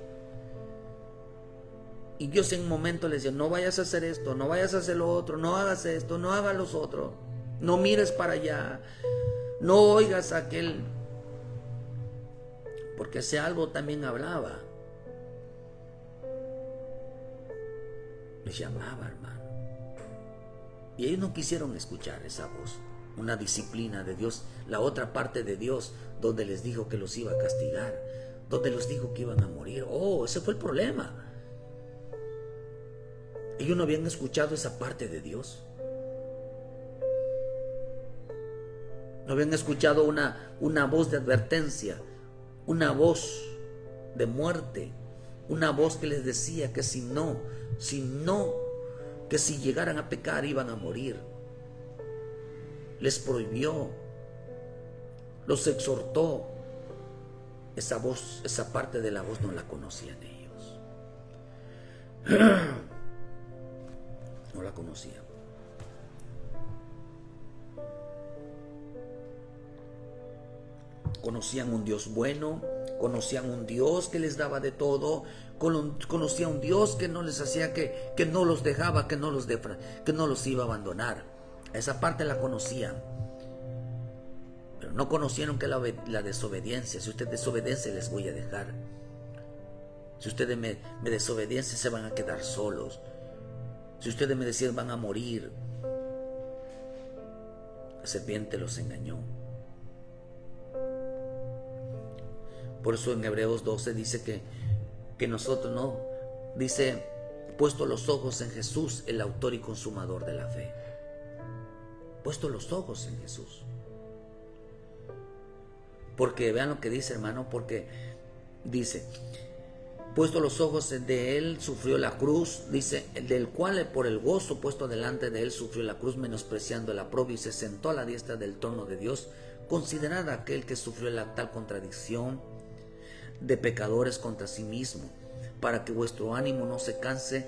y Dios en un momento les decía: no vayas a hacer esto, no vayas a hacer lo otro, no hagas esto, no hagas lo otro, no mires para allá, no oigas a aquel, porque ese algo también hablaba, les llamaba, hermano, y ellos no quisieron escuchar esa voz, una disciplina de Dios, la otra parte de Dios, donde les dijo que los iba a castigar, donde les dijo que iban a morir. Ese fue el problema. Ellos no habían escuchado esa parte de Dios. No habían escuchado una voz de advertencia, una voz de muerte, una voz que les decía que que si llegaran a pecar iban a morir. Les prohibió, los exhortó. Esa voz, esa parte de la voz no la conocían ellos. No la conocían. Conocían un Dios bueno, conocían un Dios que les daba de todo, conocían un Dios que no les hacía, que no los dejaba, que no los iba a abandonar. Esa parte la conocían, pero no conocieron que la desobediencia: si usted desobedece, les voy a dejar. Si ustedes me desobedecen, se van a quedar solos. Si ustedes me decían, van a morir. La serpiente los engañó. Por eso en Hebreos 12 dice que nosotros no, dice: puesto los ojos en Jesús, el autor y consumador de la fe. Puesto los ojos en Jesús. Porque vean lo que dice, hermano, porque dice: puesto los ojos de él, sufrió la cruz, dice, del cual por el gozo puesto delante de él sufrió la cruz, menospreciando la oprobio, y se sentó a la diestra del trono de Dios. Considerad a aquel que sufrió la tal contradicción de pecadores contra sí mismo, para que vuestro ánimo no se canse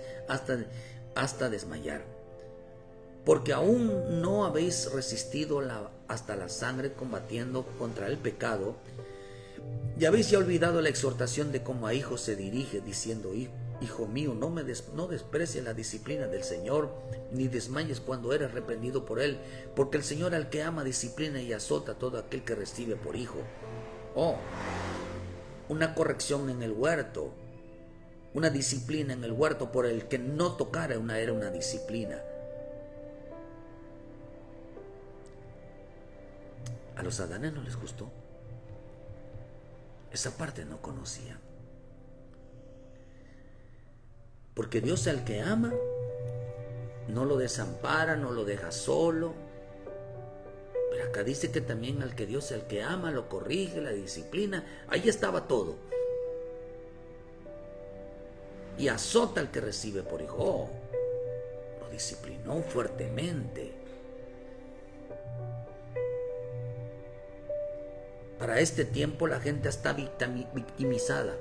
hasta desmayar. Porque aún no habéis resistido hasta la sangre, combatiendo contra el pecado, y habéis ya olvidado la exhortación de cómo a hijos se dirige, diciendo: hijo mío, no desprecies la disciplina del Señor, ni desmayes cuando eres reprendido por él, porque el Señor al que ama disciplina y azota a todo aquel que recibe por hijo. una corrección en el huerto, una disciplina en el huerto por el que no tocara era una disciplina. A los Adanes no les gustó. Esa parte no conocían. Porque Dios al que ama no lo desampara, no lo deja solo. Pero acá dice que también al que Dios al que ama lo corrige, la disciplina. Ahí estaba todo. Y azota al que recibe por hijo. Lo disciplinó fuertemente. Para este tiempo la gente está victimizada.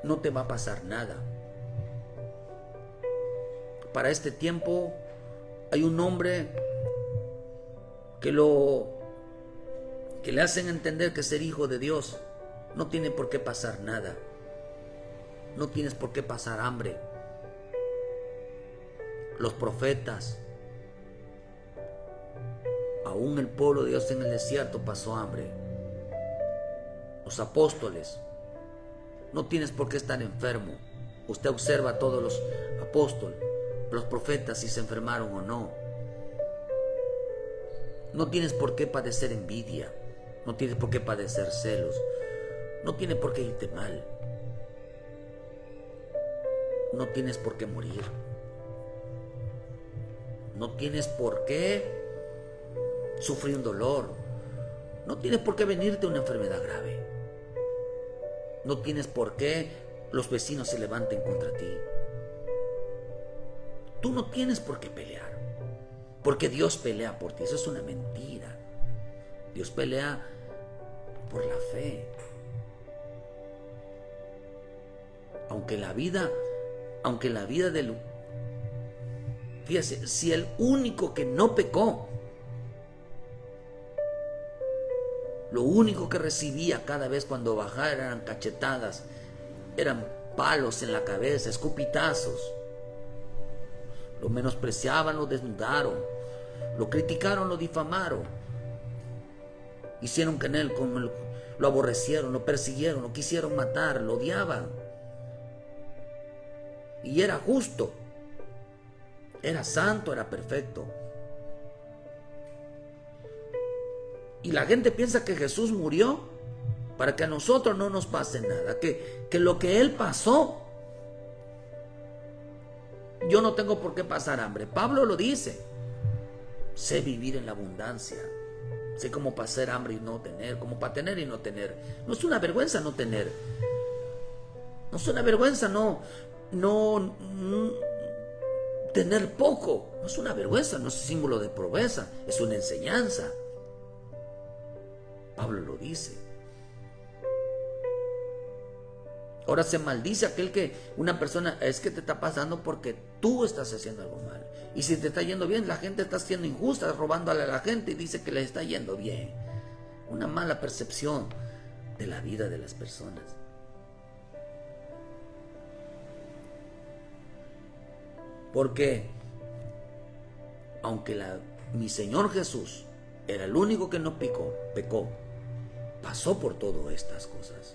No te va a pasar nada. Para este tiempo hay un hombre que le hacen entender que ser hijo de Dios no tiene por qué pasar nada. No tienes por qué pasar hambre. Los profetas, aún el pueblo de Dios en el desierto pasó hambre. Los apóstoles, no tienes por qué estar enfermo. Usted observa a todos los apóstoles, los profetas, si se enfermaron o no. No tienes por qué padecer envidia. No tienes por qué padecer celos. No tienes por qué irte mal. No tienes por qué morir. No tienes por qué sufrir un dolor. No tienes por qué venirte una enfermedad grave. No tienes por qué los vecinos se levanten contra ti. Tú no tienes por qué pelear, porque Dios pelea por ti. Eso es una mentira. Dios pelea por la fe. Aunque la vida del... Fíjese, si el único que no pecó, lo único que recibía cada vez cuando bajaba eran cachetadas, eran palos en la cabeza, escupitazos. Lo menospreciaban, lo desnudaron, lo criticaron, lo difamaron. Hicieron que en él lo aborrecieron, lo persiguieron, lo quisieron matar, lo odiaban. Y era justo, era santo, era perfecto. Y la gente piensa que Jesús murió para que a nosotros no nos pase nada, que lo que Él pasó, yo no tengo por qué pasar hambre. Pablo lo dice: sé vivir en la abundancia, sé cómo pasar hambre y no tener, como para tener y no tener. No es una vergüenza no tener. No es una vergüenza no tener poco. No es una vergüenza, no es símbolo de pobreza, es una enseñanza. Pablo lo dice. Ahora se maldice aquel que una persona, es que te está pasando porque tú estás haciendo algo mal. Y si te está yendo bien, la gente está siendo injusta, robándole a la gente y dice que le está yendo bien. Una mala percepción de la vida de las personas. Porque aunque mi Señor Jesús era el único que no pecó, pasó por todas estas cosas.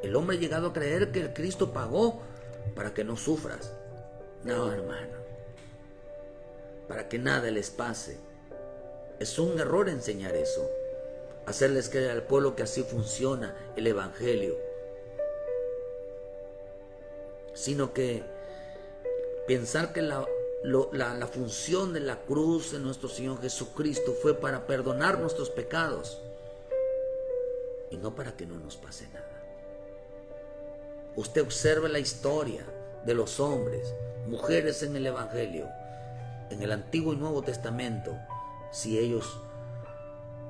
El hombre ha llegado a creer que el Cristo pagó para que no sufras. No, hermano. Para que nada les pase. Es un error enseñar eso. Hacerles creer al pueblo que así funciona el Evangelio. Sino que pensar que la función de la cruz de nuestro Señor Jesucristo fue para perdonar nuestros pecados y no para que no nos pase nada. Usted observe la historia de los hombres, mujeres en el Evangelio, en el Antiguo y Nuevo Testamento, si ellos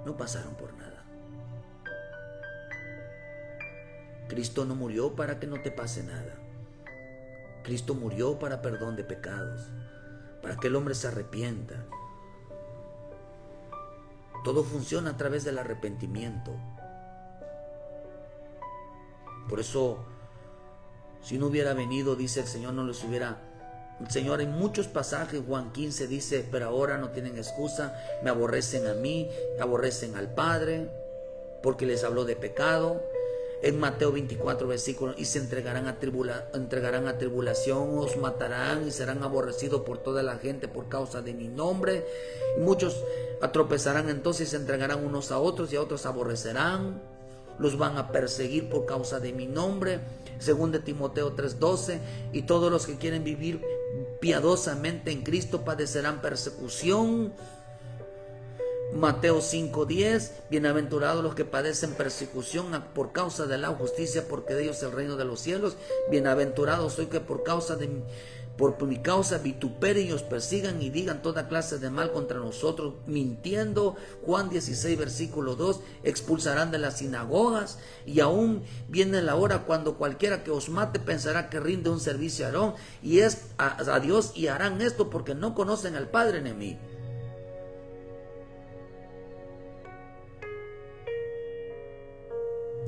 no pasaron por nada. Cristo no murió para que no te pase nada. Cristo murió para perdón de pecados, para que el hombre se arrepienta. Todo funciona a través del arrepentimiento. Por eso, si no hubiera venido, dice el Señor, no les hubiera... El Señor en muchos pasajes, Juan 15 dice, pero ahora no tienen excusa, me aborrecen a mí, aborrecen al Padre. porque les habló de pecado. En Mateo 24 versículos, y se entregarán a tribulación, os matarán y serán aborrecidos por toda la gente por causa de mi nombre. Y muchos tropezarán entonces y se entregarán unos a otros y a otros aborrecerán. Los van a perseguir por causa de mi nombre. Según de Timoteo 3:12, y todos los que quieren vivir piadosamente en Cristo padecerán persecución. Mateo 5:10, bienaventurados los que padecen persecución por causa de la justicia, porque de ellos es el reino de los cielos. Bienaventurados soy que por mi causa vituperen y os persigan y digan toda clase de mal contra nosotros, mintiendo. Juan 16 versículo 2, expulsarán de las sinagogas, y aún viene la hora cuando cualquiera que os mate pensará que rinde un servicio a Aarón y es a Dios, y harán esto porque no conocen al Padre en mí.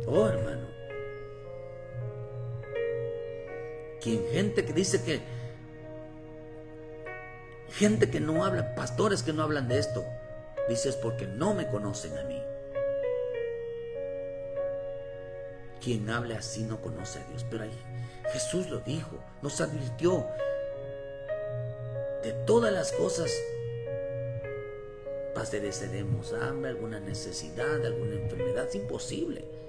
Oh, hermano, gente que dice que gente que no habla, pastores que no hablan de esto, dice es porque no me conocen a mí. Quien hable así no conoce a Dios. Pero ahí Jesús lo dijo, nos advirtió de todas las cosas. Padeceremos hambre, alguna necesidad, alguna enfermedad, es imposible.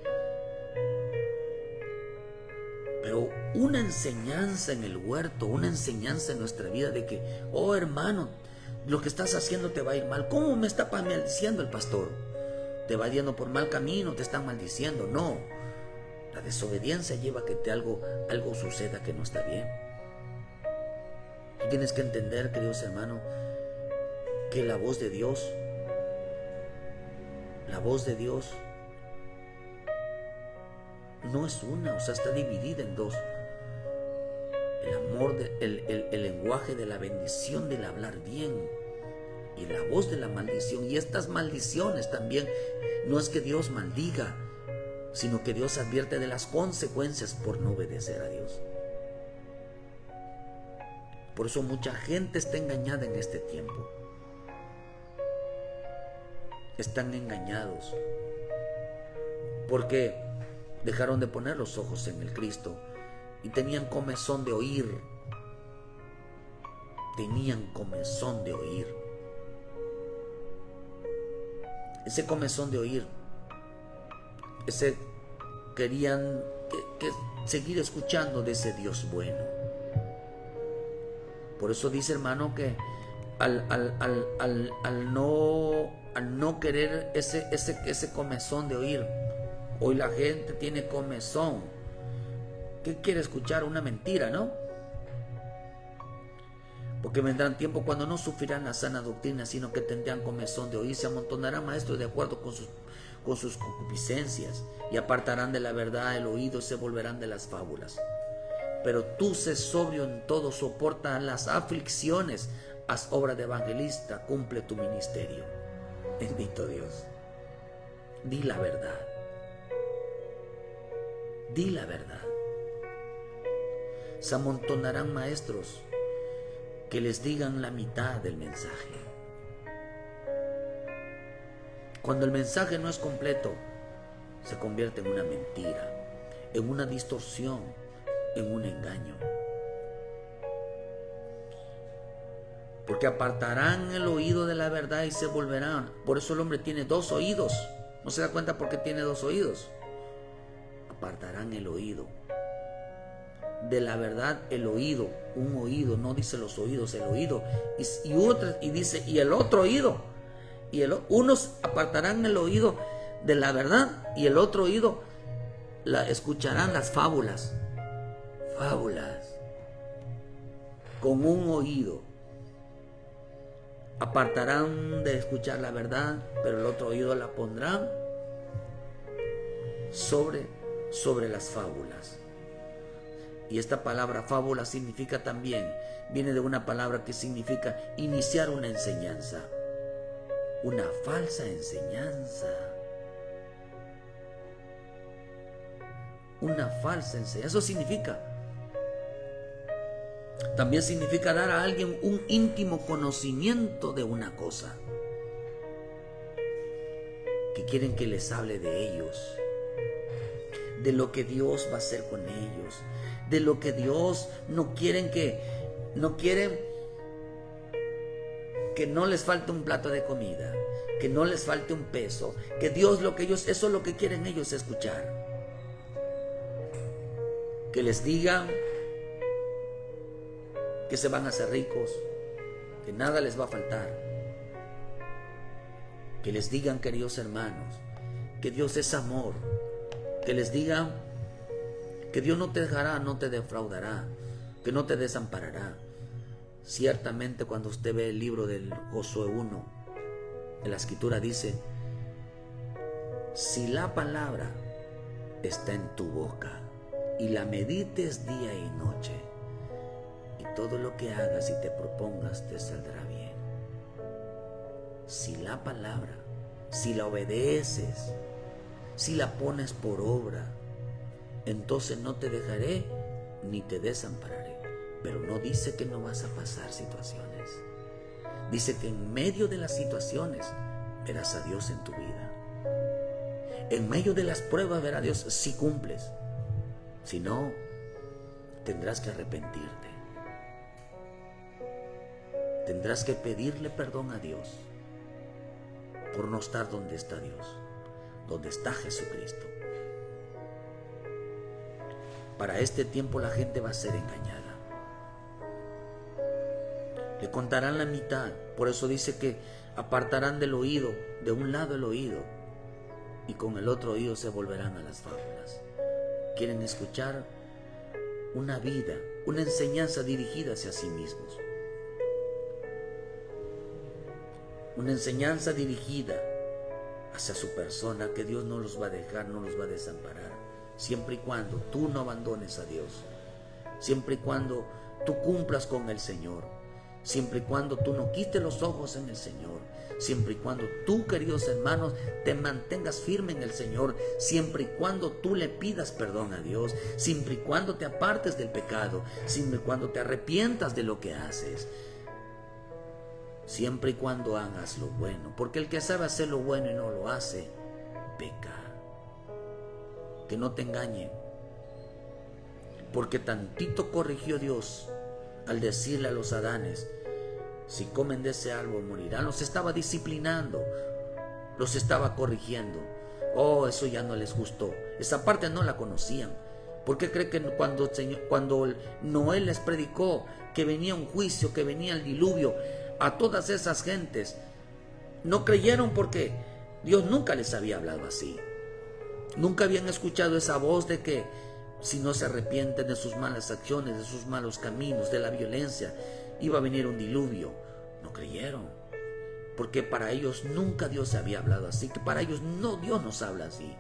Pero una enseñanza en el huerto, una enseñanza en nuestra vida de que, oh hermano, lo que estás haciendo te va a ir mal. ¿Cómo me está maldiciendo el pastor? Te va yendo por mal camino, te están maldiciendo. No, la desobediencia lleva a que algo suceda que no está bien. Tú tienes que entender, queridos hermanos, que la voz de Dios no es una, o sea, está dividida en dos. El amor, el lenguaje de la bendición, del hablar bien, y la voz de la maldición. Y estas maldiciones también, no es que Dios maldiga, sino que Dios advierte de las consecuencias por no obedecer a Dios. Por eso mucha gente está engañada en este tiempo. Están engañados porque dejaron de poner los ojos en el Cristo y tenían comezón de oír. Ese comezón de oír, querían que seguir escuchando de ese Dios bueno. Por eso dice, hermano, que al no querer ese comezón de oír, hoy la gente tiene comezón. ¿Qué quiere escuchar? Una mentira, ¿no? Porque vendrán tiempos cuando no sufrirán la sana doctrina, sino que tendrán comezón de oír. Se amontonarán maestros de acuerdo con sus concupiscencias, y apartarán de la verdad el oído y se volverán de las fábulas. Pero tú sé sobrio en todo, soporta las aflicciones, haz obra de evangelista, cumple tu ministerio. Bendito Dios. Di la verdad. Di la verdad. Se amontonarán maestros que les digan la mitad del mensaje. Cuando el mensaje no es completo, se convierte en una mentira, en una distorsión, en un engaño. Porque apartarán el oído de la verdad y se volverán. Por eso el hombre tiene dos oídos. ¿No se da cuenta por qué tiene dos oídos? Apartarán el oído de la verdad, el oído, un oído, no dice los oídos, el oído, y dice, y el otro oído, unos apartarán el oído de la verdad, y el otro oído escucharán las fábulas, con un oído. Apartarán de escuchar la verdad, pero el otro oído la pondrán sobre las fábulas. Y esta palabra fábula significa también, viene de una palabra que significa iniciar una enseñanza, una falsa enseñanza. Una falsa enseñanza, eso significa. También significa dar a alguien un íntimo conocimiento de una cosa. que quieren que les hable de ellos, de lo que Dios va a hacer con ellos, de lo que Dios no quieren que no les falte un plato de comida, que no les falte un peso, que Dios eso es lo que quieren ellos escuchar. Que les digan que se van a hacer ricos, que nada les va a faltar. Que les digan, queridos hermanos, que Dios es amor. Que les digan que Dios no te dejará, no te defraudará, que no te desamparará. Ciertamente cuando usted ve el libro del Josué 1, en la escritura dice: si la palabra está en tu boca y la medites día y noche, y todo lo que hagas y te propongas te saldrá bien. Si la palabra, si la obedeces, si la pones por obra, entonces no te dejaré ni te desampararé. Pero no dice que no vas a pasar situaciones. Dice que en medio de las situaciones verás a Dios en tu vida. En medio de las pruebas verás a Dios si cumples. Si no, tendrás que arrepentirte. Tendrás que pedirle perdón a Dios por no estar donde está Dios, donde está Jesucristo. Para este tiempo la gente va a ser engañada. Le contarán la mitad. Por eso dice que apartarán del oído, de un lado el oído, y con el otro oído se volverán a las fábulas. Quieren escuchar una vida, una enseñanza dirigida hacia sí mismos. Una enseñanza dirigida hacia su persona, que Dios no los va a dejar, no los va a desamparar, siempre y cuando tú no abandones a Dios, siempre y cuando tú cumplas con el Señor, siempre y cuando tú no quites los ojos en el Señor, siempre y cuando tú, queridos hermanos, te mantengas firme en el Señor, siempre y cuando tú le pidas perdón a Dios, siempre y cuando te apartes del pecado, siempre y cuando te arrepientas de lo que haces, siempre y cuando hagas lo bueno, porque el que sabe hacer lo bueno y no lo hace, peca. Que no te engañen, porque tantito corrigió Dios al decirle a los Adanes: si comen de ese árbol morirán. Los estaba disciplinando, los estaba corrigiendo. Oh, eso ya no les gustó, esa parte no la conocían. ¿Por qué cree que cuando Noé les predicó que venía un juicio, que venía el diluvio, a todas esas gentes no creyeron? Porque Dios nunca les había hablado así. Nunca habían escuchado esa voz de que si no se arrepienten de sus malas acciones, de sus malos caminos, de la violencia, iba a venir un diluvio. No creyeron, porque para ellos nunca Dios había hablado así, que para ellos no, Dios nos habla así.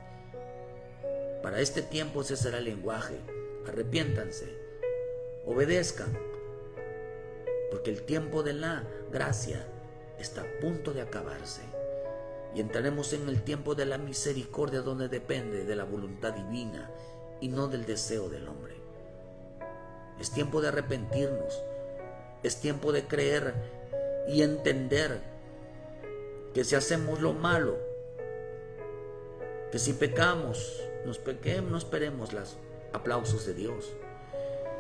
Para este tiempo ese será el lenguaje: arrepiéntanse, obedezcan, porque el tiempo de la gracia está a punto de acabarse. Y entraremos en el tiempo de la misericordia, donde depende de la voluntad divina y no del deseo del hombre. Es tiempo de arrepentirnos. Es tiempo de creer y entender que si hacemos lo malo, que si pecamos, no esperemos los aplausos de Dios.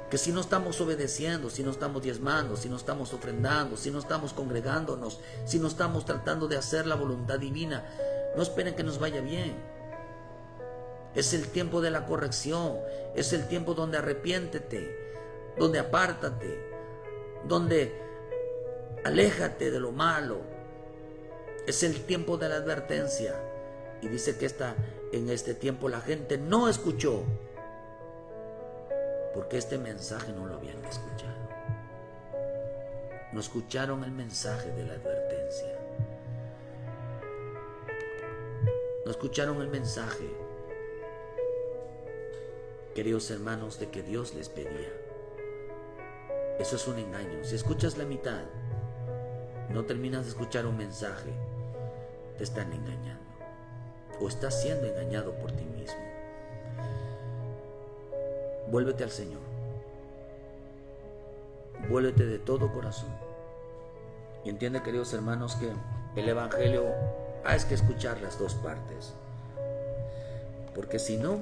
Que si no estamos obedeciendo, si no estamos diezmando, si no estamos ofrendando, si no estamos congregándonos, si no estamos tratando de hacer la voluntad divina, no esperen que nos vaya bien. Es el tiempo de la corrección, es el tiempo donde arrepiéntete, donde apártate, donde aléjate de lo malo. Es el tiempo de la advertencia. Y dice que en este tiempo la gente no escuchó, porque este mensaje no lo habían escuchado. No escucharon el mensaje de la advertencia. No escucharon el mensaje, queridos hermanos, de que Dios les pedía. Eso es un engaño. Si escuchas la mitad, no terminas de escuchar un mensaje, te están engañando, o estás siendo engañado por ti mismo. Vuélvete al Señor. Vuélvete de todo corazón. Y entiende, queridos hermanos, que el Evangelio Hay que escuchar las dos partes. Porque si no,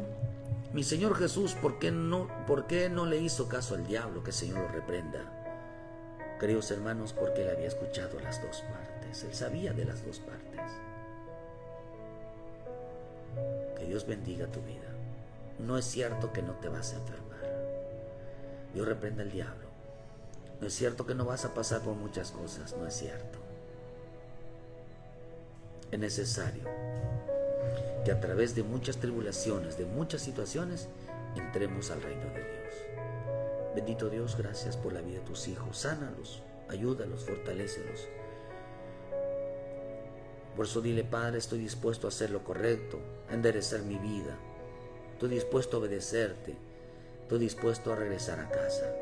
mi Señor Jesús, ¿por qué no le hizo caso al diablo? Que el Señor lo reprenda. Queridos hermanos, porque él había escuchado las dos partes. Él sabía de las dos partes. Que Dios bendiga tu vida. No es cierto que no te vas a enfermar. Dios reprenda al diablo. No es cierto que no vas a pasar por muchas cosas. No es cierto. Es necesario que a través de muchas tribulaciones, de muchas situaciones, entremos al reino de Dios. Bendito Dios, gracias por la vida de tus hijos. Sánalos, ayúdalos, fortalécelos. Por eso dile: Padre, estoy dispuesto a hacer lo correcto, a enderezar mi vida. Estoy dispuesto a obedecerte. Estoy dispuesto a regresar a casa.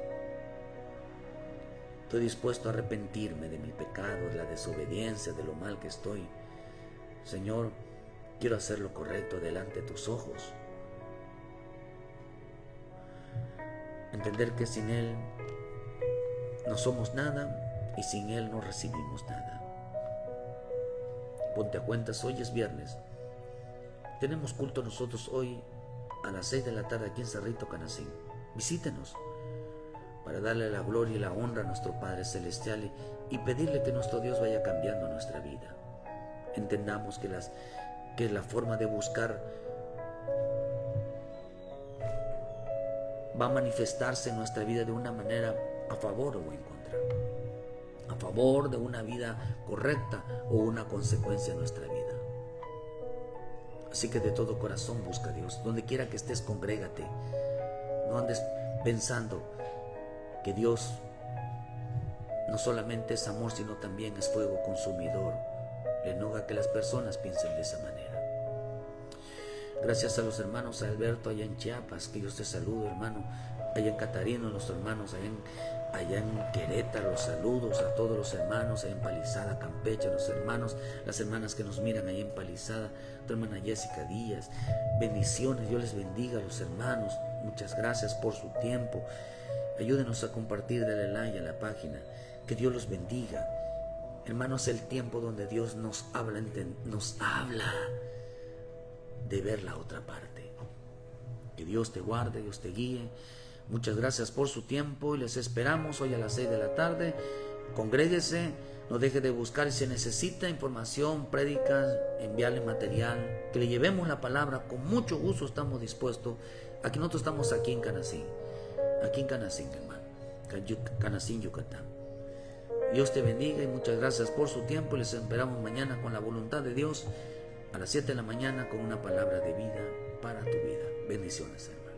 Estoy dispuesto a arrepentirme de mi pecado, de la desobediencia, de lo mal que estoy. Señor, quiero hacer lo correcto delante de tus ojos. Entender que sin Él no somos nada y sin Él no recibimos nada. Ponte a cuentas, hoy es viernes. Tenemos culto nosotros hoy a las 6 de la tarde aquí en Cerrito, Canacín. Visítenos para darle la gloria y la honra a nuestro Padre Celestial y pedirle que nuestro Dios vaya cambiando nuestra vida. Entendamos que la forma de buscar va a manifestarse en nuestra vida de una manera a favor o en contra. A favor de una vida correcta o una consecuencia en nuestra vida. Así que de todo corazón busca a Dios. Donde quiera que estés, congrégate. No andes pensando que Dios no solamente es amor, sino también es fuego consumidor. Le enoja que las personas piensen de esa manera. Gracias a los hermanos Alberto allá en Chiapas, que Dios te saludo, hermano. Allá en Catarino, los hermanos allá en Querétaro, los saludos a todos los hermanos allá en Palizada, Campeche, los hermanos, las hermanas que nos miran allá en Palizada, tu hermana Jessica Díaz. Bendiciones, Dios les bendiga a los hermanos. Muchas gracias por su tiempo. Ayúdenos a compartir, dale like a la página. Que Dios los bendiga. Hermanos, el tiempo donde Dios nos habla de ver la otra parte. Que Dios te guarde, Dios te guíe. Muchas gracias por su tiempo y les esperamos hoy a las 6 de la tarde. Congréguese, no deje de buscar. Si necesita información, prédicas, enviarle material, que le llevemos la palabra, con mucho gusto estamos dispuestos. Aquí nosotros estamos aquí en Canacín, hermano, Canacín, Yucatán. Dios te bendiga y muchas gracias por su tiempo. Les esperamos mañana con la voluntad de Dios a las 7 de la mañana con una palabra de vida para tu vida. Bendiciones, hermano.